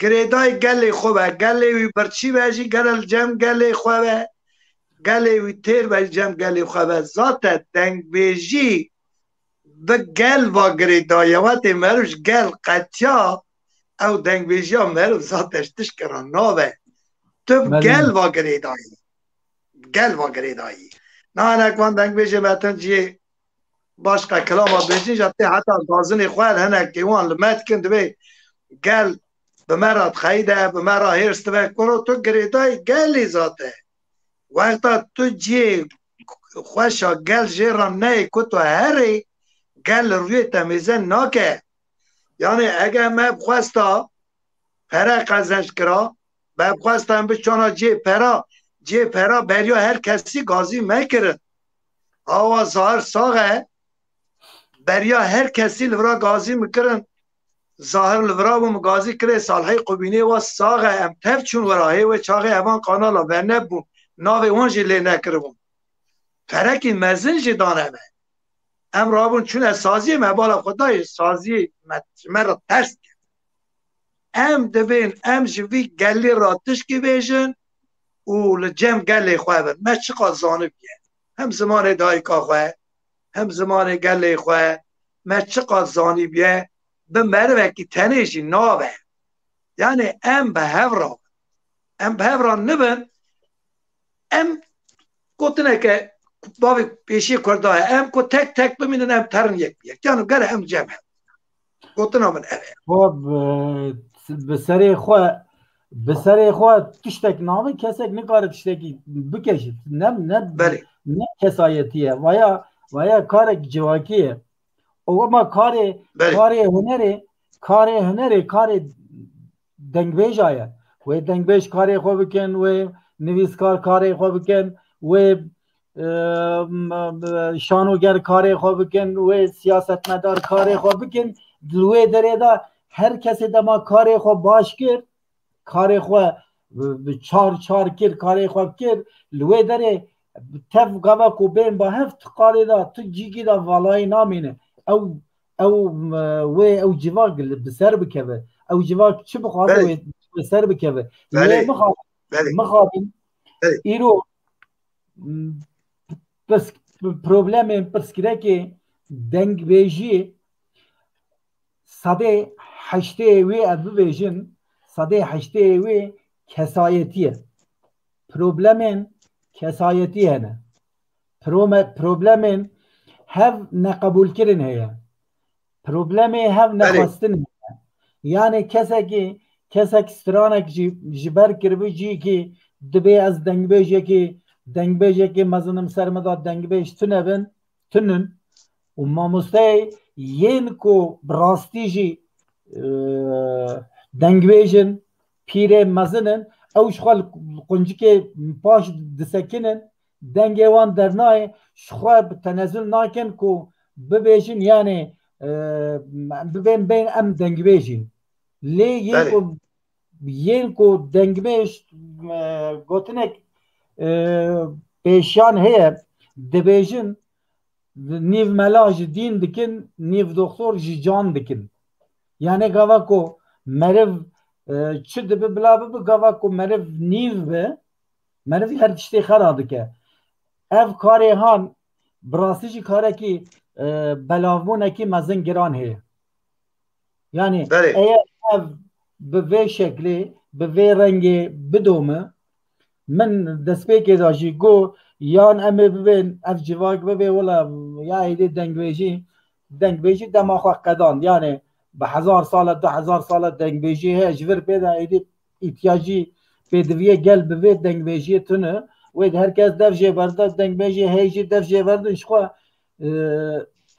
گریدای گلی خوبه گلی وی برچی بجی گل جم گلی خوبه گلی وی تیر بجی جم گلی خوبه ذات دنگ بیجی به گل و گریدای وقت مروش گل قطیا او دنگ بیجی ها مروش ذاتش تشکران ناوه تو گل و گریدایی نه نکوان دنگ بیجی بطن جی باشقه کلام ها بیجی جاتی حتی دازنی خوال هنک ایوان لمت کند بی گل به مراد خیده به مرا هرست بکنو تو گریدای گلی ذاته وقتا تو جی خوشا گل جیران نه کتو هری گل روی تمیزن ناکه یعنی اگه من بخواستا پرا قزنش کرا بخواستم بچانا جی پرا بریا هر کسی گازی میکرد آوا ظاهر ساغه بریا هر کسی لورا گازی میکرن ظاهر لورا و مگازی کره سالهای قبینه و ساغه ام تف چون وراهی و چاقه اوان قانالا برنب بون ناوه اون جی لی نکره بون فرکی مزن جی دانه ام رابون چون سازی مبالا خدای سازی مرا ترس ام دبین ام جوی گلی را تشکی بیجن و لجم گلی خواه بر ما چقدر زانه بیه هم زمان دایکا خواه هم زمان گلی خواه ما چقدر زانی بیه به مروه که تنیشی ناوه یعنی ام به هفرا نبن ام گوتنه که بابی پیشی کرده ام کو تک تک بمینن ام ترن یک یعنی گره ام جمع گوتنه من خب به سر خواه تشتک نامه کسک نکاره تشتکی بکشید نه کسایتیه ویا کار جواکیه او ما کار هنره کار دنگبیج آیا و دنگبیج کار خواه بکن و نویسکار کار خواه بکن و شانوگر کار خواه بکن و سیاستمدار کار خواه بکن دلوه داره دا هر کسی دا ما کار خواه باش کرد کار خواه چار کرد کار خواه کرد لوه داره تف گوه کو بین با هفت کاری دا تو جیگی دا والای نامینه او جواق بسر بکوه او جواق چه بخواهد بسر بکوه مخواهدیم ایرو بس پروبلم پرسکره که دنگ بیجی صده هشته وی ادو بیجن صده هشته وی کسایتیه پروبلمن کسایتیه نه پروبلمن هف نقبول کرن هیا پروبلم هف نخواستن یعنی کسک سترانک جبر کربی جی که دبی از دنگ بیجه که مزنم سرمداد دنگ بیج تنن و ماموسته ین کو براستی جی دنگ بیجن پیره مزنن اوش خال قنجی که پاش دسکنن دنگ وان درنای شخواب تنزل ناکن کو ببیجن یعنی بین ام دنگ بیجن لی ین کو دنگ بیج گوتنک پیشان هی دبیجن نیو ملاج دین دکن نیو دکتور جان دکن یعنی گوا کو مرو چه دبی بلا بی گوا کو مرو نیو به مرو هر تشتی خرابه که اف کاری هان براستی جی کاره کی بلاوونه کی مزن گران هی یعنی اگر اف به وی شکلی به وی رنگی بدومه من دست پیکی داشتی گو یان امی ببین اف جواک ببین ولا یا ایدی دنگ بیجی دما خواه قدان یعنی به 1000 سال 2000 سال دنگ بیجی هی جور پیدا ایدی احتیاجی پیدویه گل ببین دنگ بیجی تونه وید هرکس دف جه برده دنگ بیجی هی جی دف جه برده شخواه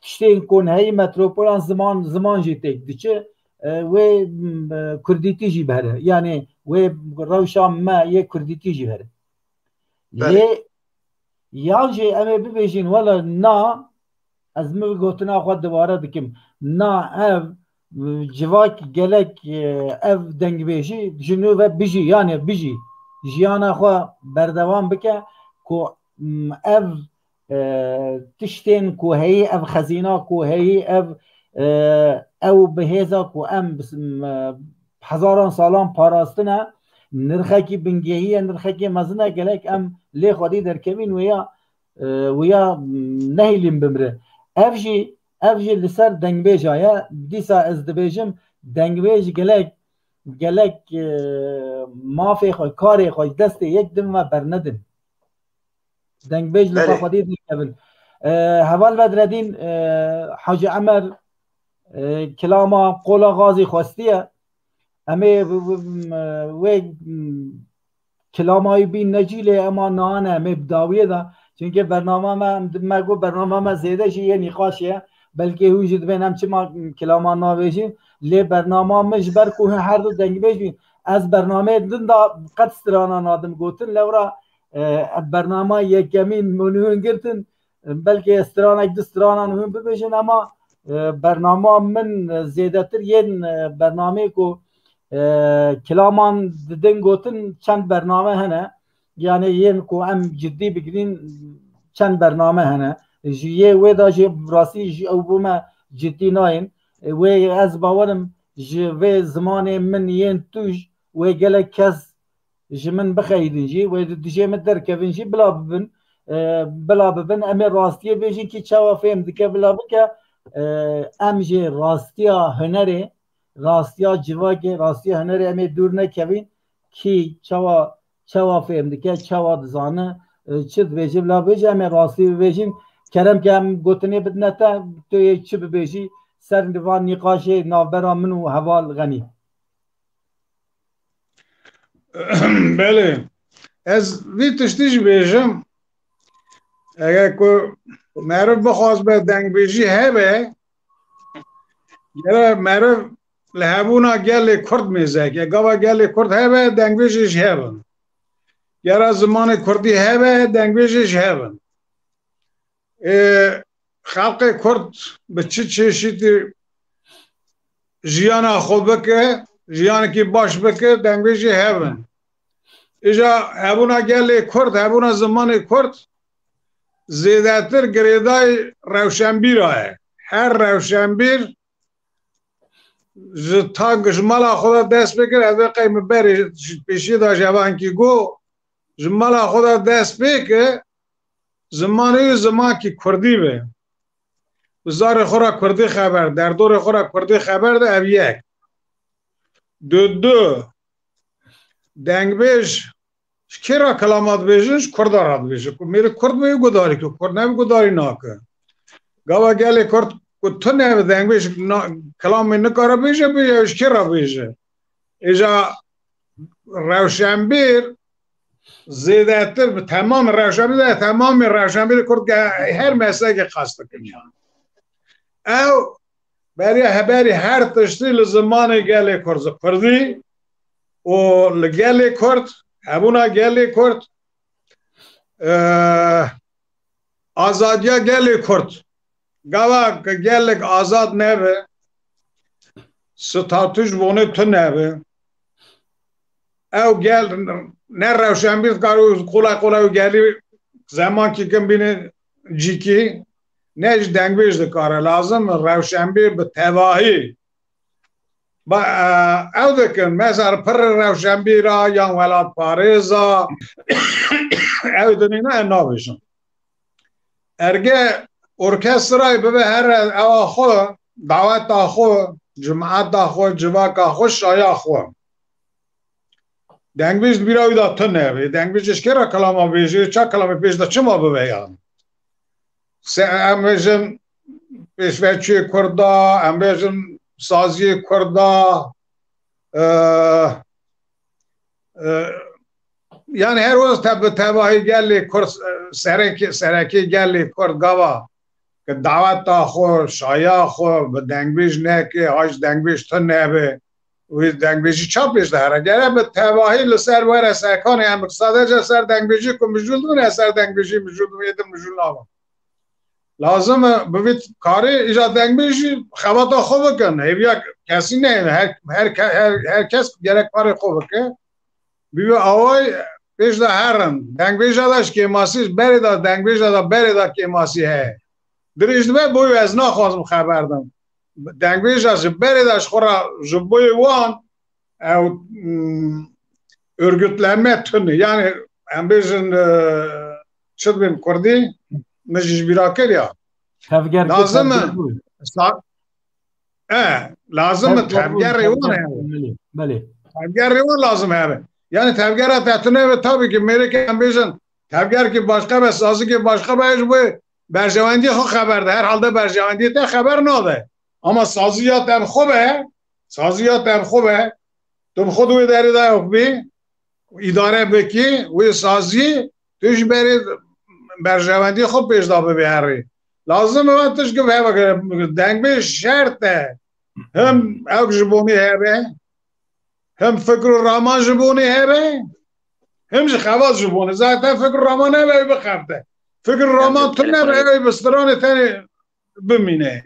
تشتین کن هی متروپولان زمان جی تک دیچه و کردیتی جی بره یعنی و روشان ما یک کردیتی جی بره لی یا جی امی ببیجین ولا نا از می گوتنا خود دوباره دکم نا اف جواک گلک اف دنگ بیجی جنو و بیجی یعنی بیجی جیانا خو بردوام بکه کو اف تشتین کو هی اف خزینا کو هی اف او بهیزا کو ام هزاران سالان پاراستنه نرخه کی بنگهیه نرخه کی مزنه گلک ام لی خودی در کمین ویا نهیلیم بمره افجی لسر دنگ بیج آیا دیسا از دبیجم دنگ بیج گلک مافی خوی کاری خوی دست یک دم و برندن دنگ بیج لفا خودی در کمین حوال بدردین حاج عمر کلاما قولا غازی خوستیه امی و کلامای بین نجیله اما نانه امی بداویه دا چونکه برنامه ما زیده شیه نقاشه بلکه وجود بینم چه ما کلاما ناویشیم لی برنامه مش برکوه هر دو دنگ بیشیم از برنامه دن دا قد سترانا نادم گوتن لورا برنامه یک کمین منوین گرتن بلکه استرانا یک دسترانا نوین ببیشن اما برنامه من زیده تر ین برنامه کو کلامان دن گوتن چند برنامه هنه یعنی ین کو ام جدی بگیرین چند برنامه هنه جیه و دا جی راسی جی او بوما جدی ناین و از باورم جی و زمان من ین توش و گله کس جی من بخیدن جی و دیجی من درکبن جی بلا ببن امی راستیه بیجین که چوا فهم دکه بلا بکه ام جی راستیا هنره راستیا جواگه راستیا هنره امی دور نکوین کی چوا فهم دکه چوا دزانه چه بیجی بلا بیجی امی راستی بیجین کرم که هم گوتنی بدنتا تو چه بیجی سر نوان نقاشه نابرا منو حوال غنی بله از وی تشتیج بیجم اگر که معرف بخواست به دنگ بیجی هبه یه معرف لحبونا گل کرد میزه که گاوا گل کرد هبه دنگ بیجیش هبن یه زمان کردی هبه دنگ بیجیش هبن خلق کرد به چه چشیدی جیانا خوب بکه جیانا کی باش بکه دنگ بیجی هبن ایجا هبونا گل کرد هبونا زمان کرد زیادتر گریدای روشنبیر آه هر روشنبیر تا جمالا خدا دست بکر از قیم بری پیشی دا جوان کی گو جمالا خدا دست بکر زمان کی کردی به وزار خورا کردی خبر در دور خورا کردی خبر ده او یک دو دنگ بیش کرا کلامات بیشش کردارات بیشه که میره کرد میگه گداری که کرد نمی گداری ناکه گاوا گلی کرد که تو نمی دنگ بیش کلامی نکاره بیشه بیشه کرا بیشه ایجا روشنبیر زیده تر به تمام روشنبیر کرد که هر مسئله که خسته کنیم او بری هر تشتیل زمان گلی کرد کردی و لگلی کرد ابونا گلی کرد آزادیا گلی کرد گاوا که گلک آزاد نبه ستاتوش بونه تو نبه او گل نه روشنبیر کارو قولا گلی زمان که کم بینه جیکی نهش دنگ بیش دکاره لازم روشنبیر به تواهی با او دکن مثلا پر روشنبیرا یا ولاد پاریزا او دنینا انا بشن ارگه ارکسترای ببه هر او خو دعوت دا خو جماعت دا خو جواکا خو شایا خو دنگ بیش بیراوی دا تو نبی دنگ بیشش کرا کلاما بیشی چا کلاما پیش دا چما ببه یان امیشن پیشوچی کردا امیشن سازی کردا یعنی هر روز تباهی گلی کرد سرکی گلی کرد گاوا که دعوت تا خو شایا خو به دنگبیش نه که هاش دنگبیش تو نبه و دنگبیشی چا پیش داره گره به تباهی لسر ویر سرکانی هم ساده سر دنگبیشی که مجول دونه سر دنگبیشی مجول دونه یه مجول نامه لازم ببید کاری ایجاد دنگ بیشی خواتا خوب کنه هیچ کسی نه هر کس گرک کار خوب کنه بیو آوای پیش دا هرم دنگ بیش داشت که ماسیش بری دا دنگ بیش دا بری دا که ماسی ہے دریشت به بوی از نخواستم خبر دم دنگ بیش داشت بری داشت خورا جبوی وان او örgütlenme tünü yani en bizim çılgın kurdi مجلس بیراکر یا لازم لازم تفگر ریوان بله تفگر ریوان لازم ہے یعنی تفگر تحتونه و tabii ki میره که هم بیشن تفگر که باشقه و سازی که باشقه بایش بوی برجواندی خود خبر ده هر حال ده برجواندی ده خبر ناده اما سازیات هم خوبه تم خود وی داری ده بی اداره بکی وی سازی توش برید برجواندی خوب پیش دابه بیاری لازم وقتش که دنگ به شرطه هم او جبونی هبه هم فکر رامان جبونی هبه هم خواص جبونی زیادتا فکر رامان هبه بخفته فکر رامان تو نبه بستران تانی بمینه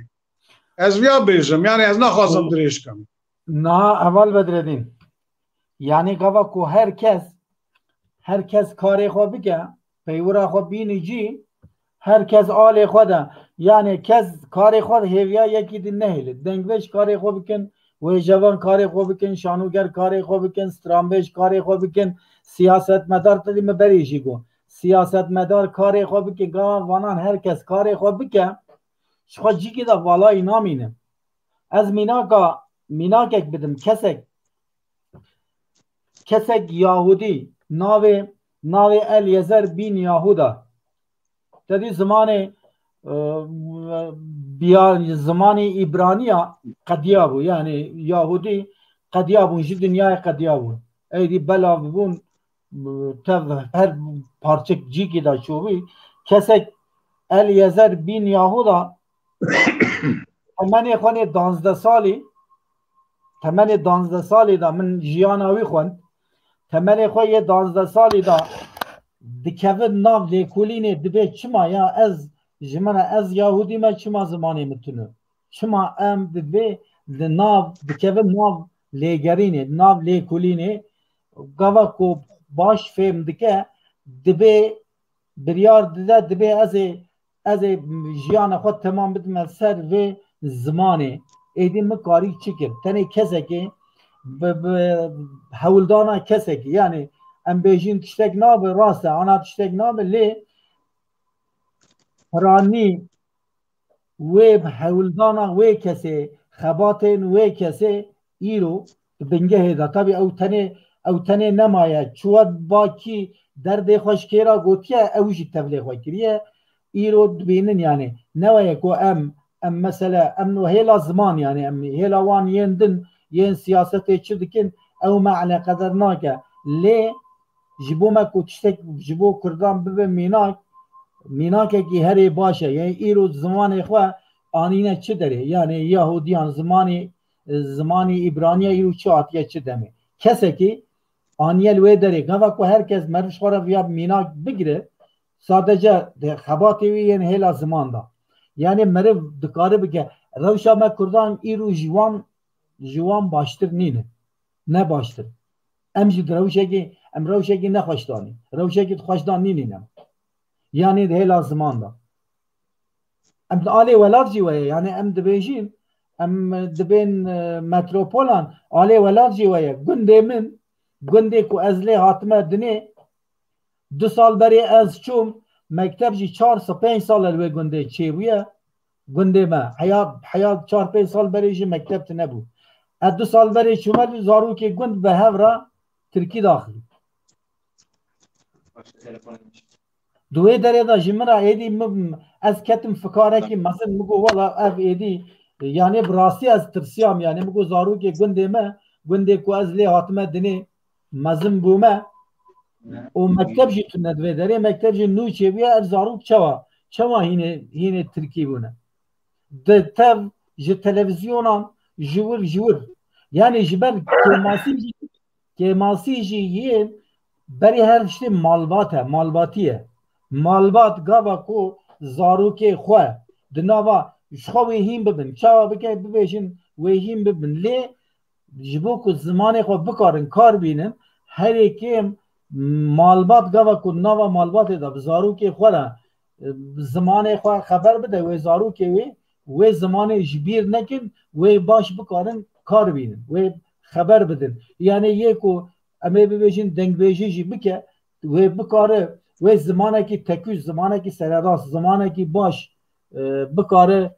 از بیا بیشم یعنی از نخواستم دریش کنم نه اول بدردین یعنی گوه که هر کس کاری خواه بگه پیورا خو بینی جی herkes ale xwe yani kes karê xwe hêviya yekî din nehêle dengveş karê xwe bikin wêjevan karê xwe bikin şanûger karê xwe bikin stranbêj karê xwe bikin siyasetmedar tedî me berê jî got siyasetmedar karê xwe bike gava vanan herkes karê xwe bike ji xwe cîkê de valayî namînim ez mînakek bidim kesek Yahudî navê Elyezer bin Yahuda tedî zimanê zimanê İbraniya qediya bû yani Yahudî qediya bûn ji dinyayê qediya bûn eydî belav bûn tev her parçek cîkê de çûbî kesek Elyezer bin Yahuda temenê xwenê 12 salî da min jiyana wî xwend temenê xwe yê 12 salî da dikevin nav lêkolînê dibe çima ya ez ji min ez Yahudî me çima zimanê min tune çima em dibe dikevin nav lêgerînê nav lêkolînê gava ku baş fêm dike dibe biryar dide dibe ez ê jiyana xwe temam bidim ser vê zimanê êdî min karî çi kir tenê kesekê hewildana kesekî yani em bêjin tiştek nabe rast e ana tiştek nabe lê piranî wê hewildana wê kesê xebatên wê kesê îro bingehê de tabii ew tenê nemaye çûwe bakî derdê xweş kêra gotiye ew jî tevlê xwe kiriye îro dibînin yani neweye ku em mesela em hêla ziman yani em hêla wan yên din yên siyasetê çi dikin ew me eleqedar nake lê ji bo me ku tiştek ji bo Kurdan bibe mînakekî herê baş e yani îro zimanê xwe anîne çi derê yani Yahudiyan zimanî İbraniya îro çi hatiye çi demê kesekî aniyel wê derê gava ku herkes meriv ji xwe re viya mînak bigire sadece xebatê wî yên hêla ziman da yani meriv dikare bike rewşa me Kurdan îro ji wan baştir nîne ne baştir em jî rewşekî nexweşdanî rewşekî xweşdan nîne yani hêla ziman da em alê welat jî weye yani em dibêjin em dibên metropolan alê welat jî weye gundê ku ez lê hatime dinê 2 sal berê ez çûm mekteb jî 4-5 sal wê gundê çêbûye gundê me heya 4-5 sal berê jî mekteb tune bû ez 2 sal berê çûme zarokê gund bi hev ra Tirkî daxilî دوی دره دا جمرا ایدی از کتم فکارکی مثلا مگو والا اف ایدی یعنی براسی از ترسیام یعنی مگو زارو که گنده کو از لی حاتمه دنی مزم بومه او مکتب جی تو ندوی داره مکتب جی نو چه بیا از زارو چوا هینه ترکی بونه ده تب جی تلویزیونان جور yani jiber kemasi jî yên berî her tiştê malbatiye malbat gava ku zarokê xwe di nava ji xwe wê hîn bibin çawa bike bibêjin wê hîn bibin lê ji bo ku zimanê xwe bikarin kar bînin herê kêm malbat gava ku nava malbatê de bi zarokê xwe re zimanê xwe xeber bide wê zarokê wê zimanê ji bîr nekin wê baş bikarin kar bînin wê xeber bidin yani yê ku em ê bibêjin dengbêjî jî bike wê bikare wê zimanekî tekûj zimanekî sererast zimanekî baş bikare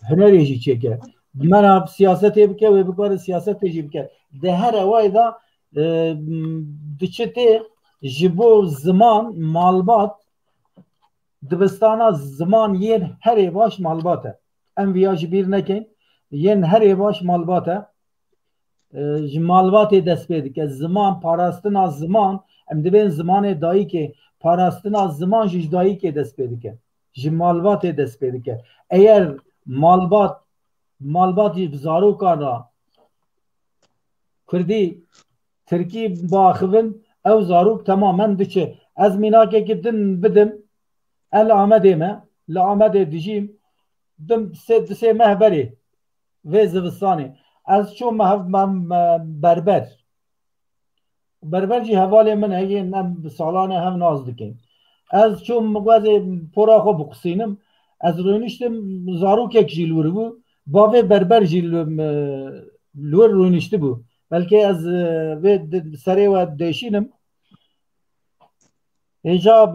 hunerê jî çêke mera siyasetê bike wê bikare siyasetê jî bike di her ewayê da diçitê ji bo ziman malbat dibistana ziman yên herê baş malbat e em viya ji bîr nekin yên herê baş malbat e ji malbatê dest pê dike ziman parastina ziman em dibên zimanê dayîkê parastina ziman ji dayîkê dest pê dike ji malbatê dest pê dike eğer malbat jî zarokan ra Kurdî Tirkî baxivin ew zarok temamen diçe ez mînakekî din bidim el Amedê me li Amedê dijîm dim disê mehberê vê zivistanê ez çûm berber jî hevalê min heyên em salanê hev naz dikin از چون مگوز پورا خو بقسینم از روینشتم زاروکک جیلور بو باوی بربر جیل لور روینشته بو بلکه از سری و دیشینم ایجاب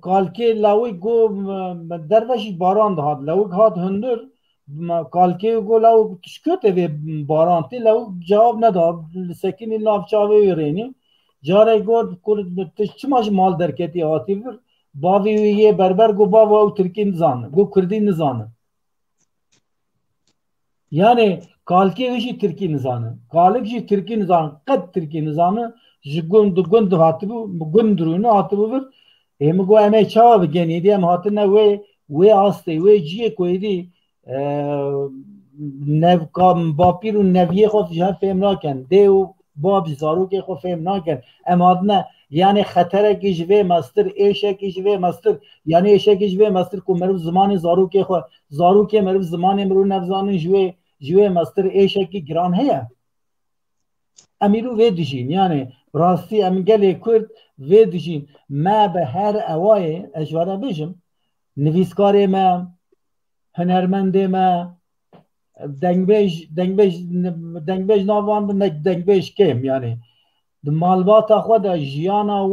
کالکی لاوی گو دروشی باران دهاد لاوی هات هندر کالکی گو لاوی تشکت وی باران تی لاوی جواب نداد سکینی نافچاوی ورینی جاره گو چماش مال درکتی آتی بر باوی یه بربر گو باوا او ترکی نزانه گو کردی نزانه yani kalki vişi Türkiye nizanı, kalık jî Türkiye nizanı, qet Türkiye nizanı, ji gund hatibu, gundrunu hatibu bir, hem go eme çava bigeniydi, hem hatine ve hastayı, ve ciye koydi, nev kam bapir u neviye xo fişan fehm naken, dev bab zaruke xo fehm naken, em hatine yani xatere ki jve master, eşe ki jve master, yani eşe ki jve master ku merv zamanı zaruke xo, zaruke merv zamanı merv nevzanın jve master eşe ki giran heye. Emiru ve dijin yani rasti em gelê Kurd ve dijin me be her evayê eşvara bijim nivîskarê me hunermendê me dengbêj navan bi dengbêj kêm yani di malbata xwe de jiyana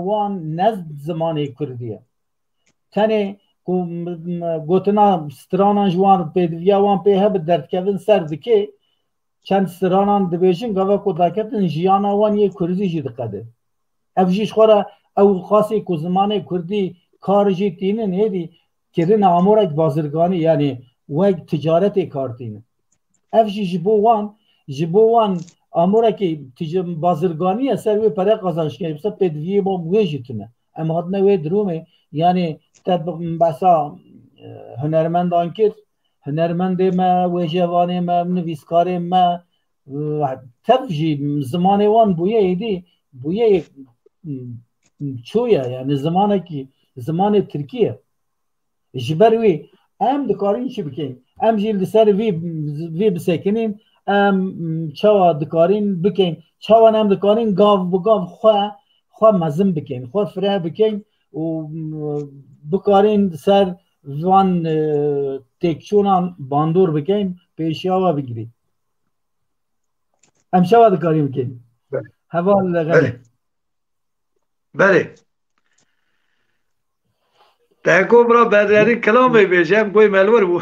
wan nez zimanê Kurdî ye tenê ku gotina stranan ji wan pêdiviya wan pê hebe derdkevin ser dike çend stranan dibêjin gava ku daketin jiyana wan yê Kurdî jî diqede ev jî xwara ew xasê ku zimanê Kurdî kar jî tînin hêdî kirina amorek bazirganî yani wek ticaretê kar tînin ev jî ji bo wan amorekî bazirganî ser wê pere qazançkê bisa pêdiviyê bom wê jî tune em hatine wê dirûmê yani te besa hunermendan kir hunermendê me wêjevanê me nivîskarê me tev jî zimanê wan bûye êdî bûye çûye yani zimanekî zimanê Tirkiye ji ber wê em dikarin çi bikin em jî li ser vê bisekinin em çawa dikarin bikin çawan em dikarin gav bi gav xwe mezin bikin xwe fireh bikin û bikarin ser van têkçûnan bandor bikin pêşiya we bigirî em çawa dikarî bikin heva leğenê Belê Teko bira berderî kilamê bêje em goy melwir bû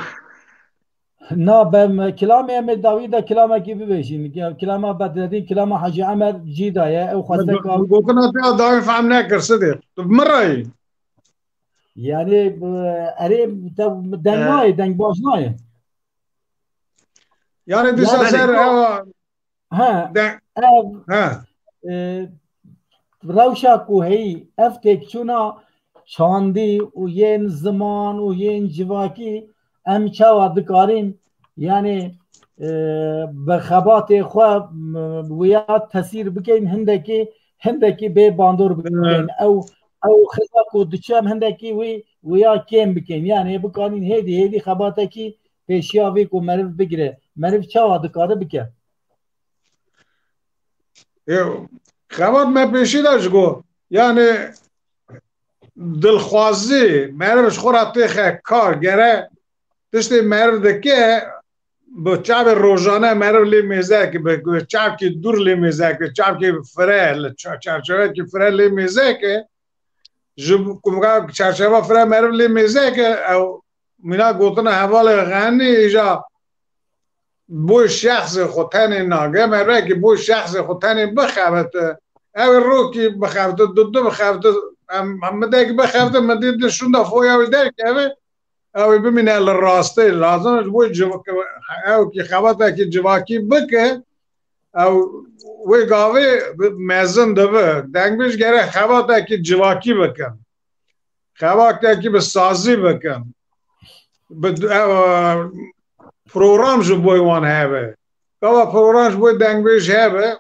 na bem kilamê em dawî de kilamekî bibêjin kilama bedredî kilama Hacı Emer cî daye ew xweste gotina te dawî fehm nekir sidê tu bi min rayî yani erê deng nayê deng baş nayê yani dîsa ser ew ev rewşa ku heyî ev têkçûna çandî û yên ziman û yên civakî em çawa dikarin yani bi xebatê xwe wiya tesîr bikin hindekî bê bandor bikin ew xiza ku diçe em hindekî wiya kêm bikin yani bikarin hêdî xebatekî pêşiya vê ku meriv bigire meriv çawa dikare bike xebat me pêşî de ji got yani dilxwazî meriv ji xwe re têxe kar gere tiştê meriv dike bi çavê rojane meriv lê mêzekê bi çavkî dûr lê mêzekê çavkê fireh li çerçevekî fireh lê mêzekê ji ku çerçeva fireh meriv lê mêzekê ew mîna gotina hevalê xenî îja بۆ شخصê xwe tenê nage mervekî bۆ şexsê xwe tenê bixebite ew ê rokî bixebite du bixebite em midekî bixebite min dî di şûnda foya wî derkeve ew ê bimîne li rastî lazim ji bo ew kî xebatekî civakî bike ew wê gavê mezin dibe dengbêj gere xebatekî civakî bikin xebatekî bi sazî bikin program ji bo wan hebe gava program ji bo dengbêj hebe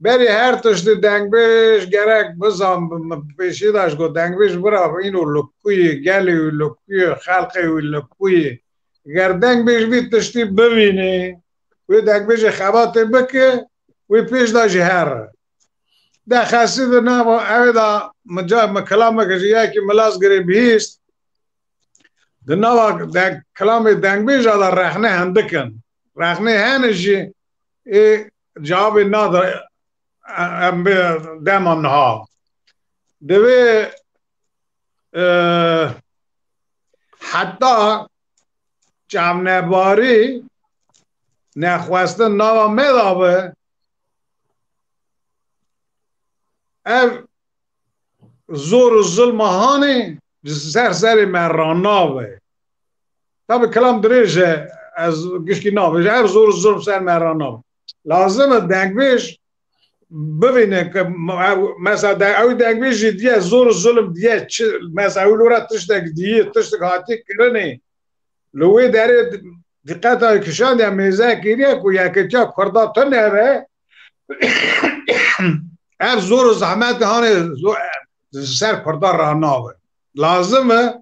berê her tiştî dengbêj gerek bizan pêşî de ji got dengbêj bira îno li kuyê gelê wî li kuyê xelqê wî li kuyê ger dengbêj vî tiştî bibînî wê dengbêjê xebatê bike wê pêş de ji here ده خاصی در نه اویدا مجا مکلام کجیه که ملاس گری بیست در نه ده کلام دنگ بیش آدر رخنه هندکن رخنه هنجی جواب نادر دمان ها دوی حتی جمع نباری نخواسته نوا میدابه او زور و ظلم هانی سر مراناوه طبعا کلام دریجه از گشکی ناوه او زور و ظلم سر مراناوه لازمه دنگ بیش ببینه که مثلا او دنگ بیش دیگه زور و ظلم دیگه مثلا او لورا تشتک دیگه تشتک حاتی کرنه لوی داره دقت های کشان دیم میزه کریه که یکی چه کرده تنه به اف زور و زحمت هانه سر کرده راه ناوه لازمه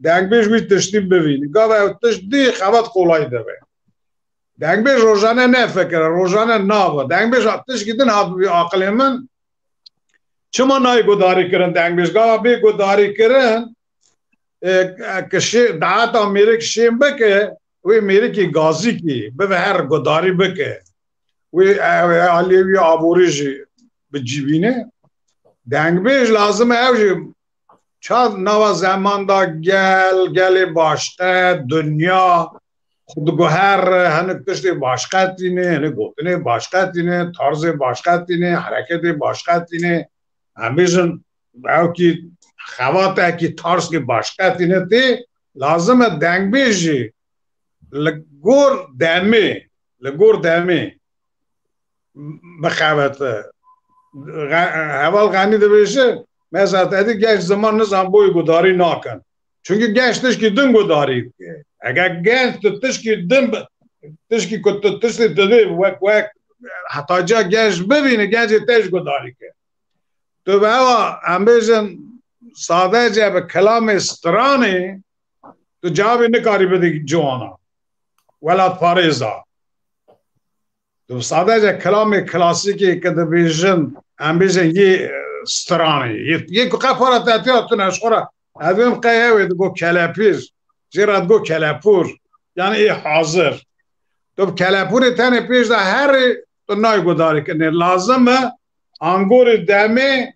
دنگ بیش بیش تشتیم ببینی گاوه تشتی خواد قولای دوه دنگ بیش روزانه نه فکره روزانه ناوه دنگ بیش تش گیدن هات بی آقل من چما نای گداری کرن دنگ بیش گاوه بی گداری کرن که دعات آمیره که شیم بکه وی میره که گازی کی به هر گداری بکه وی علیوی آبوریجی بجیبینه دنگ بیش لازمه اوجی چاد نوا زمان دا گل باشقه دنیا خودگوهر هنه کشتی باشقه تینه هنه گوتنه باشقه تینه طرز باشقه تینه حرکت باشقه تینه همیشن او که خواته که طرز که باشقه تینه تی لازمه دنگ بیشی لگور دمه بخواته اول غنی ده بیشه مثلا تادی گشت زمان نزان بوی گداری ناکن چونکه گشتش که دن گداری اگر گشت تشکی دن تشکی کت تشتی داده وک حتی جا گشت ببینه گشت تش گداری که تو به هوا هم بیشن ساده جا به کلام استرانی تو جوابی نکاری بده جوانا ولاد پاریزا تو ساده جا کلام کلاسیکی که ده بیشن هم بیشن یه سترانی یک قفاره تاتیاتون اشخورا ادویم قیاوی دو کلپیر زیرا دو کلپور یعنی ای حاضر تو کلپور تنه پیش ده هر تو نای گداری کنه لازمه انگور دمه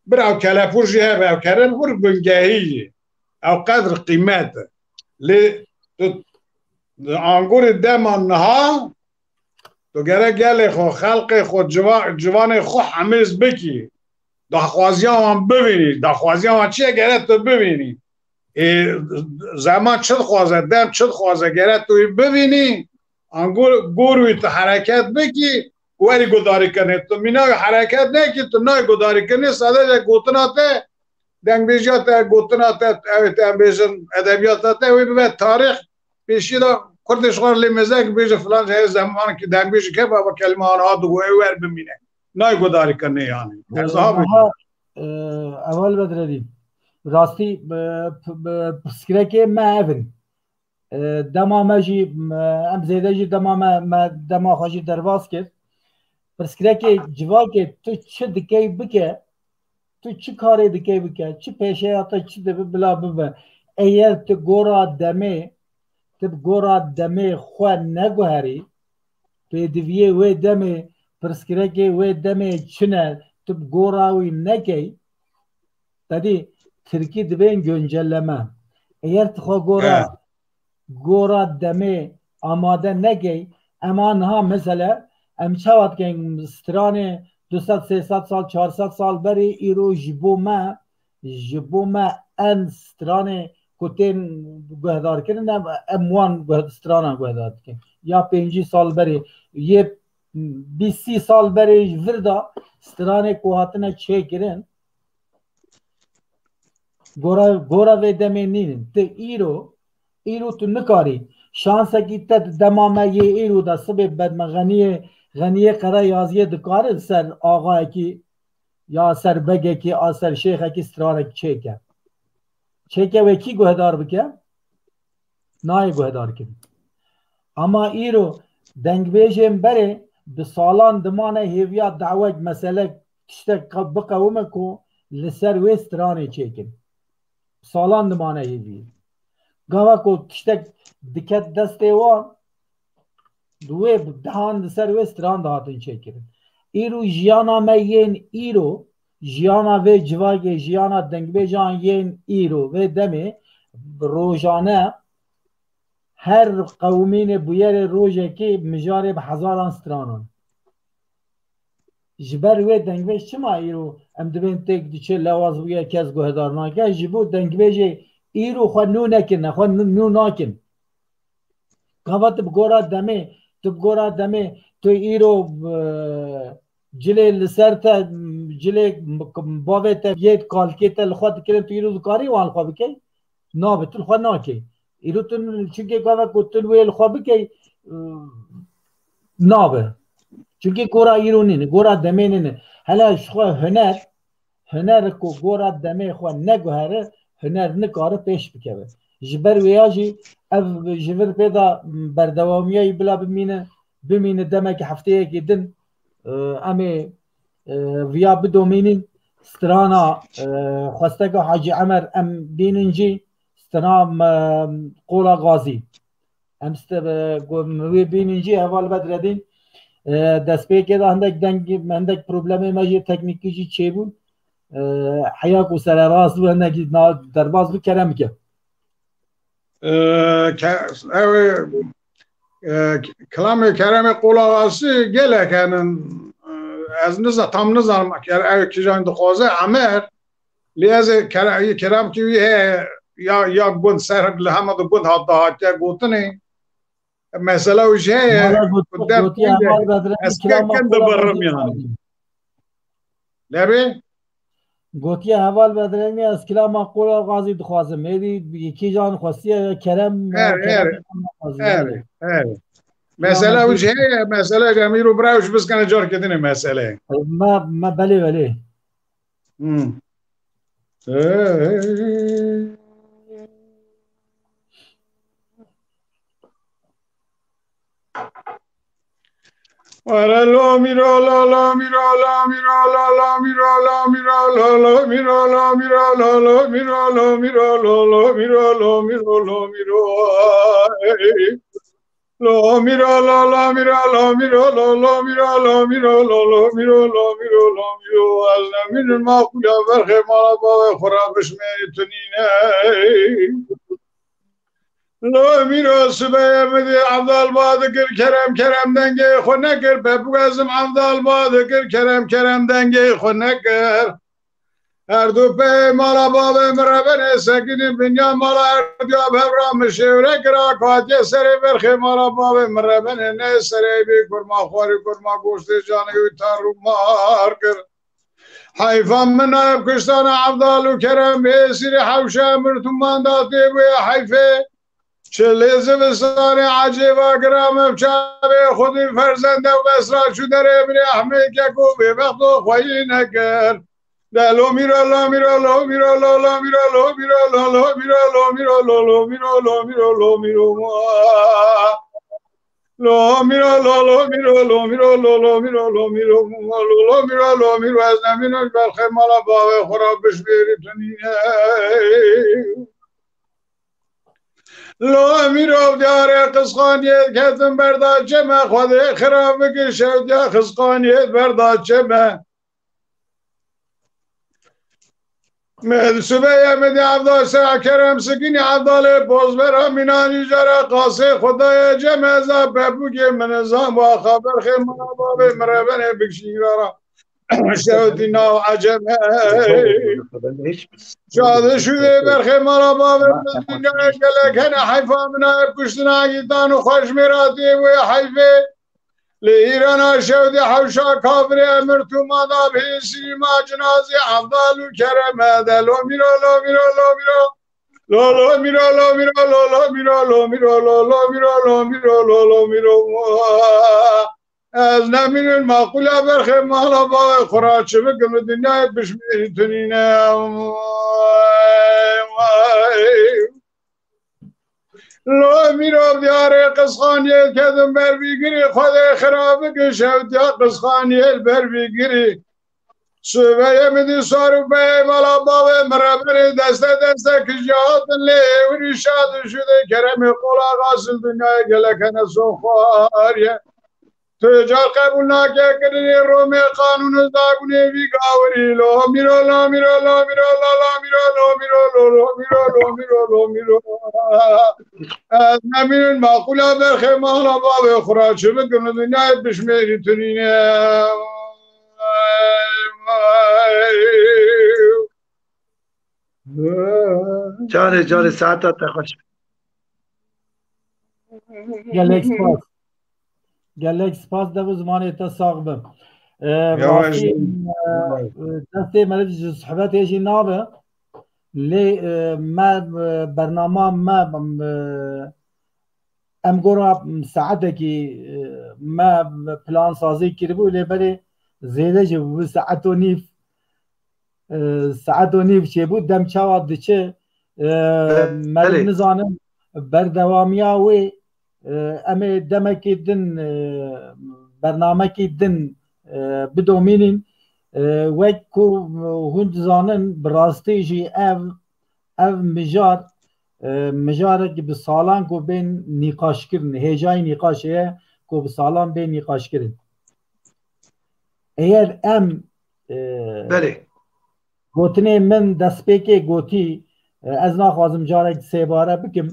براو کلپور جیه براو کلپور بنگهی او قدر قیمت لی تو انگور دم آنها تو گره گل خو خلق خو جوان خو حمیز بکی داخوازیان هم ببینی داخوازیان هم چیه گره تو ببینی زمان چل خوازه دم چل خوازه گره توی ببینی گوروی تو حرکت بکی ولی گداری کنی تو مینای حرکت نه که تو نای گداری کنی ساده جا گوتناته دنگ بیجاته گوتناته اویت هم بیشن ادبیاتاته وی ببید تاریخ پیشی دا کردش خوار لیمزه که بیجا فلان جای زمان که دنگ بیجا که بابا کلمه آنها دو ور بمینه نای گداری کنی یعنی اول بدردیم راستی پسکره که ما اوین دما مجی ام زیده جی دما خوشی درواز کرد پسکره که جوا که تو چه دکی بکه تو چه کاری دکی بکه چه پیشه یا تا چه دبی بلا ببه ایر تو گورا دمه خواه نگوهری پیدویه وی دمه پرسکره که وی دمه چنه تو گوراوی نکی تدی ترکی دبین گنجلمه ایر تخوا گورا دمه آماده نکی اما نها مثلا ام چواد که ستران 200-300 سال 400 سال بری ایرو جبو ما ان ستران کتین گهدار کردن اموان ستران گهدار کردن یا 5 سال بری یه 20 سال بری وردا ستران کوهاتنا چه کردن گورا و دمه نین ته ایرو تو نکاری شانسه کی تد دمامه یه ایرو دا سبب بدم غنیه قره یازیه دکاره سر آقا کی یا سر بگه کی آسر شیخ کی ستران چه که و کی گهدار بکه نای گهدار کرد اما ایرو دنگ بیجم بره به سالان دمانه هیویا دعوت مسئله tiştek bikavime ku li ser wê stranê çêkin. Salan dimane hêvî. Gava ku tiştek diket destê wan wê dehan li ser wê stran dihatin çêkirin. Îro jiyana me yên îro jiyana vê civakê jiyana dengbêjan yên îro vê demê rojane her qewmînê bûyerê rojekê mijarê bi hezaran stranan. Ji ber wê dengbêj çima îro em dibên têk diçe lewaz bûye kes guhedar nake ji bo dengbêjê îro xwe nû nekirine xwe nû nakin. Gava tu bi gora demê tu bi gora demê tu îro cilê li ser te cilê bavê te yê kalkê te li xwe dikirin tu îro dikarî wan li xwe bikey? Nabe tu li xwe nakê. Îro tu çunkê gava ku tu wê li xwe bikey nabe. Çünkü gora îro nîne, gora demê nîne. Hele ji xwe huner ku gora demê xwe neguhere, huner nikare pêş bikeve. Ji ber wêya jî ev ji vir pêda berdewamiyayê bila bimîne demekî hefteyekê din em ê viya bidomînin strana xwesteka Hacı Emer em bînin jî strana Qola Gazî. Em wê bînin jî heval vedredîn destpêkê de hindek problemê me jî teknîkî jî çêbûn heya ku sererast bû hinekî derbas bû kerem bike. Kelamê Keremê Qola Gazî gelek henin ez tam nizanim ew kîjan dixwaze Emer lê ez ê Kerem kî wî heye ya gund ser li hema di gund hat dahatiye gotinê mesela o ji heye ez kekin dibirim yani. Lebê? Gotiye heval vedrengê ez kilama Qola Gazî dixwazim. Êdî kîjan xwestiye Kerem mesela o ji heye mesela em îro bira ji biskene car kedinê meselê. Me belê belê. Lo miro lo lo miro lo miro lo lo miro lo miro lo lo miro lo miro lo lo miro lo miro lo lo miro lo miro lo miro lo miro lo lo miro lo miro lo lo miro lo miro lo lo miro lo miro lo miro az min ma kula verhe mala ba khura bishme tunine lo miro subaya medi Abdal Badıkır Kerem denge xonekir bebgazım Abdal Badıkır Kerem denge xonekir her du pe mala babe mrabene sekini binya mala erdiya bevra müşevre kira katiye sere verxe mala babe mrabene ne sere bi kurma khori kurma goşte canı utar mar kir hayfan min ayb kıştana Abdal Kerem esiri havşa mürtuman da tebu hayfe چلیزه بسانه عجیبا گرام افچابه خودی فرزنده و بسرا شدر ابن احمد که کو به وقت و خواهی نکر لو میرا لو میرا لو میرا لو لو میرا لو میرا لو لو میرا لو میرا لو لو میرا لو میرا لو میرا لو میرا لو لو میرا لو میرا لو لو میرا لو میرا لو میرا لو میرا از نمینش بلخه مالا باوه خراب بشبیری تنینه لو میرو دیاره قسقانیت کتن برداد چمه خواده خراب بگیر شودیا قسقانیت برداد چمه مدسوبه یمدی عبدال سع کرم سکینی عبدال بوزبرا مینانی جارا قاسه خدای جمه زب ببوگی منظام و خبر خیلی منابابه مربنه بکشیرارا شودی ناو عجمه شاده شده برخی مرا بابه دنیا گلکن حیفا منای کشتنا گیتان و خوش میراتی و حیفه لإيران شودي حوشا كافر أمرتو ماذا بيسي ما جنازي أفضل كرم هذا لو ميرو لو ميرو لو ميرو لو لو ميرو لو ميرو لو لو ميرو لو ميرو لو لو ميرو لو ميرو لو لو ميرو از نمین المعقول برخی مالا با خراچه بکم دنیا بشمیری تنینه لو میرو دیاره قسخانیت کدم بر بیگیری خود خرابه که شود یا قسخانیت بر بیگیری سویه مدی سارو به مالا باوه مرابر دسته دسته کجات لی وری شاد شده کرم قولا غاسل دنیای گلکن سوخاریه تجار قبول نکه کردی روم قانون داغونه بیگاوری لو میرو لا میرو لا میرو لا لا میرو لو میرو لو لو میرو لو میرو لو میرو از نمین معقولا برخی مالا باب خورا چه بکنه دنیای بشمیری تنینه جان ساعتات خوش گلک سپاس دو زمانی تا ساق بم راستی دسته ملد صحبت ایشی نابه لی ما برنامه ما ام گورا ساعته کی ما پلان سازی کربو لی بری زیده جو ساعت و نیف چه بود دم چواد دچه مل نزانم بردوامیا و اما دمکی دن برنامه کی دن بدومینین وکو هند زانن براستی جی اف مجار که به سالان کو بین نقاش کردن هجای نقاشه کو به سالان بین نقاش کردن اگر ام بله گوتنی من دست پیکی گوتی از نخوازم جارک سه باره بکم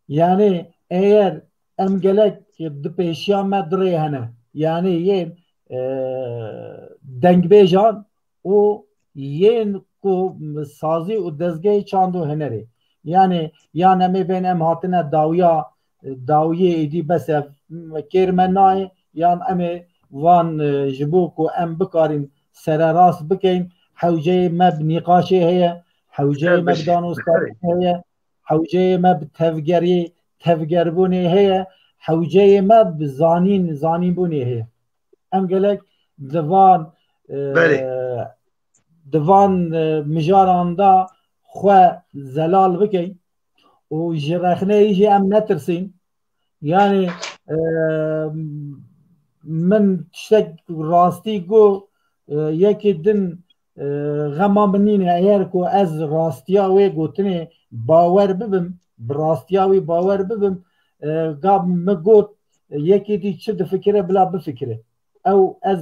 یعنی اگر ام گلک دو پیشیا مدره هنه یعنی یه دنگ بیجان و یه کو سازی و دزگه چاندو هنره yani me ben em hatine dawiye edi bes kermen nayê yan em van ji bo ku em bikarin sererast bikin hewceyê me bi nîqaşê heye hewceyê me bi danûstarî heye hewceyê me bi tevgerbûnê heye hewceyê me bi zanînbûnê heye em gelek divan mijaran da خو زلال بکن و جرخنه ایجی ام نترسین یعنی من تشتک راستی گو یکی دن غما منینه اگر کو از راستیاوی گوتنه باور ببم براستیاوی باور ببم قاب مگوت یکی دی چه ده فکره بلا بفکره او از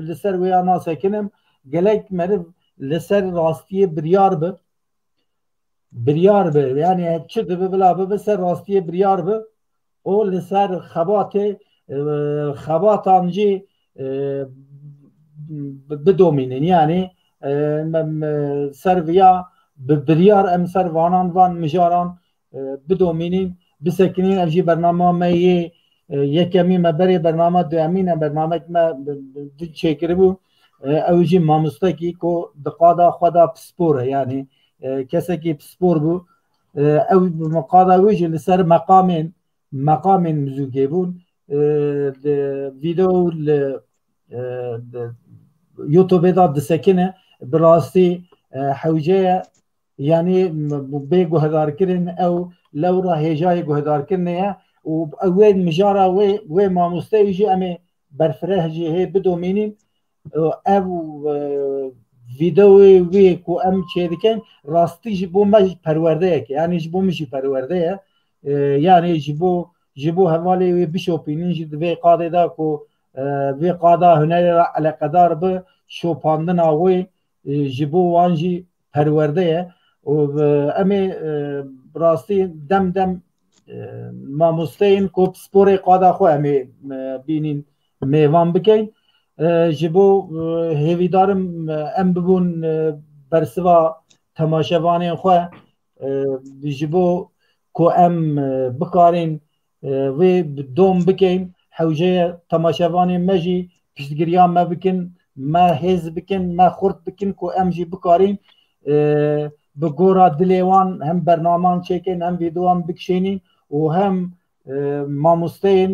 لسر ویا ناسا کنم گلک مرف لسر راستی بریار به yani چه به بلا به سر راستی بریار به او لسر خباتانجی بدومینن yani سر ویا بریار ام سر وان مجاران بدومینن بسکنین افجی برنامه می یکمی مبری برنامه دوامین برنامه ما چکری بو اوجی ماموستکی کو دقادا خدا پسپوره yani کسی که سپور بو او مقادا ویجی لسر مقام مزوگی بون ویدیو یوتیوب دا دسکنه براستی حوجه یعنی بی گوهدار کرن او لورا هجای گوهدار کرنه و اوین مجارا و ماموسته ویجی امی برفره جی هی بدومینین او ویدیوی وی کو ام چه دکن راستی جبو مج پرورده که یعنی جبو میشی پرورده یعنی جبو حوالی وی بشوپینین جد وی قاده دا کو وی قاده هنر علاقدار به شوپاندن آوی جبو وانجی پرورده و امی راستی دم ماموستین کو سپور قاده خو امی بینین میوان بکن جبو هیویدارم ام ببون برسوا تماشاوانی خو جبو کو ام بکارین و دوم بکن حوجه تماشاوانی مجی پشتگیریان ما بکن ما هز بکن ما خورد بکن کو ام جی بکارین بگورا دلیوان هم برنامان چکن هم ویدیوان بکشینین و هم ماموستین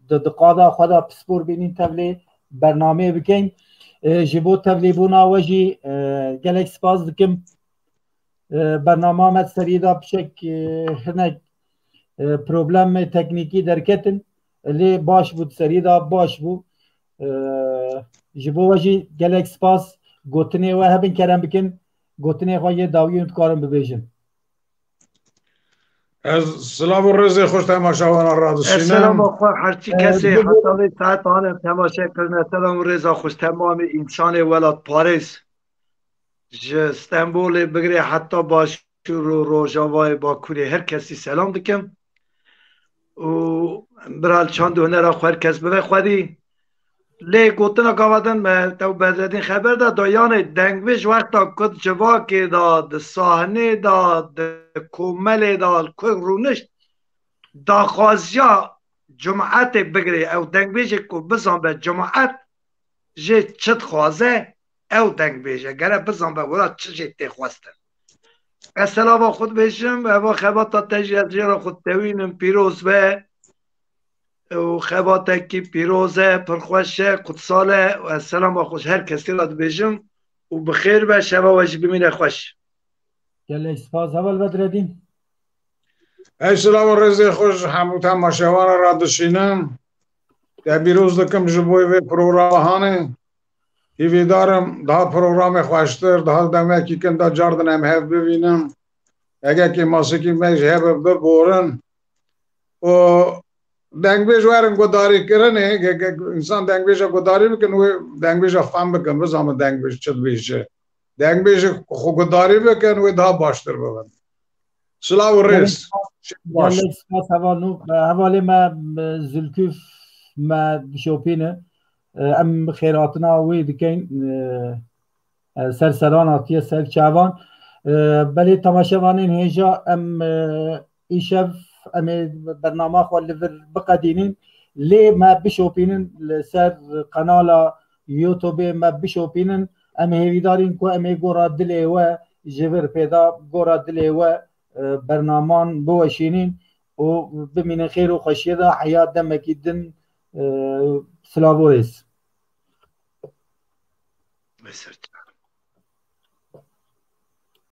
دقادا خدا پسپور بینین تبلی برنامه بکن جبو تبلی بونا وجی گلک سپاس دکم برنامه مت سریدا بشک هنک پروبلم تکنیکی درکتن لی باش بود سریدا باش بود جبو وجی گلک سپاس گوتنی و هبین کرم بکن گوتنی خواهی داویون کارم ببیجن از سلام و رزق خوش تماشاوان را السلام داشتینم آقا هرچی کسی حتی ساعت آن تماشا کرده سلام و رضا خوش تمام انسان ولاد پاریس استانبول بگیره حتی با شور و روژاوای با کوری هر کسی سلام دکم و برال چند هنر را هر کس بده خودی لی گوتنا کاوادن ما تو بدردین خبر دا دایان دنگویش وقتا کد جواکی دا صحنه دا کومل دا کوی رونش دا خوازیا جماعت بگیره او دنگویش کو بزن به جماعت جه چت خوازه او دنگویشه گره بزن به ورا چه جه تی خواستن السلام خود بشم و خباتا تجیه را خود توینم پیروز به و خباته کی پیروزه پرخوشه قدساله و السلام خوش هر کسی را بشم و بخیر به شبه وش بمینه خوش گلک سپاس اول بدردین ای سلام و رزق خوش همو تماشاوان را داشتینم در بیروز دکم جبوی و پروگرام هانه هیوی دارم ده پروگرام خوشتر ده دمه کی کن ده جاردن هم هف ببینم اگه که موسیقی میش هف بر بورن و دنگبیش وارن گداری کرنه که انسان دنگبیش گداری بکن و دنگبیش فهم بکن بزام دنگبیش چد بیشه دنگبیش خو گداری بکن و ده باشتر ببن سلام و رزق گلک سپاس حوالی ما زلکوف ما شوپینه ام خیراتنا وی دکین سرسران آتیه سر چاوان بلی تماشاوانین هیجا ام ایشف ام برنامه خواه لیور بقدینین لی ما بشوپینن سر قنال یوتیوب ما بشوپینن ام هیویدارین که ام گورا دلی و جور پیدا گورا دلی و برنامان بوشینین و بمین خیر و خوشیه دا حیات دمکی دن سلاوریس. بسرت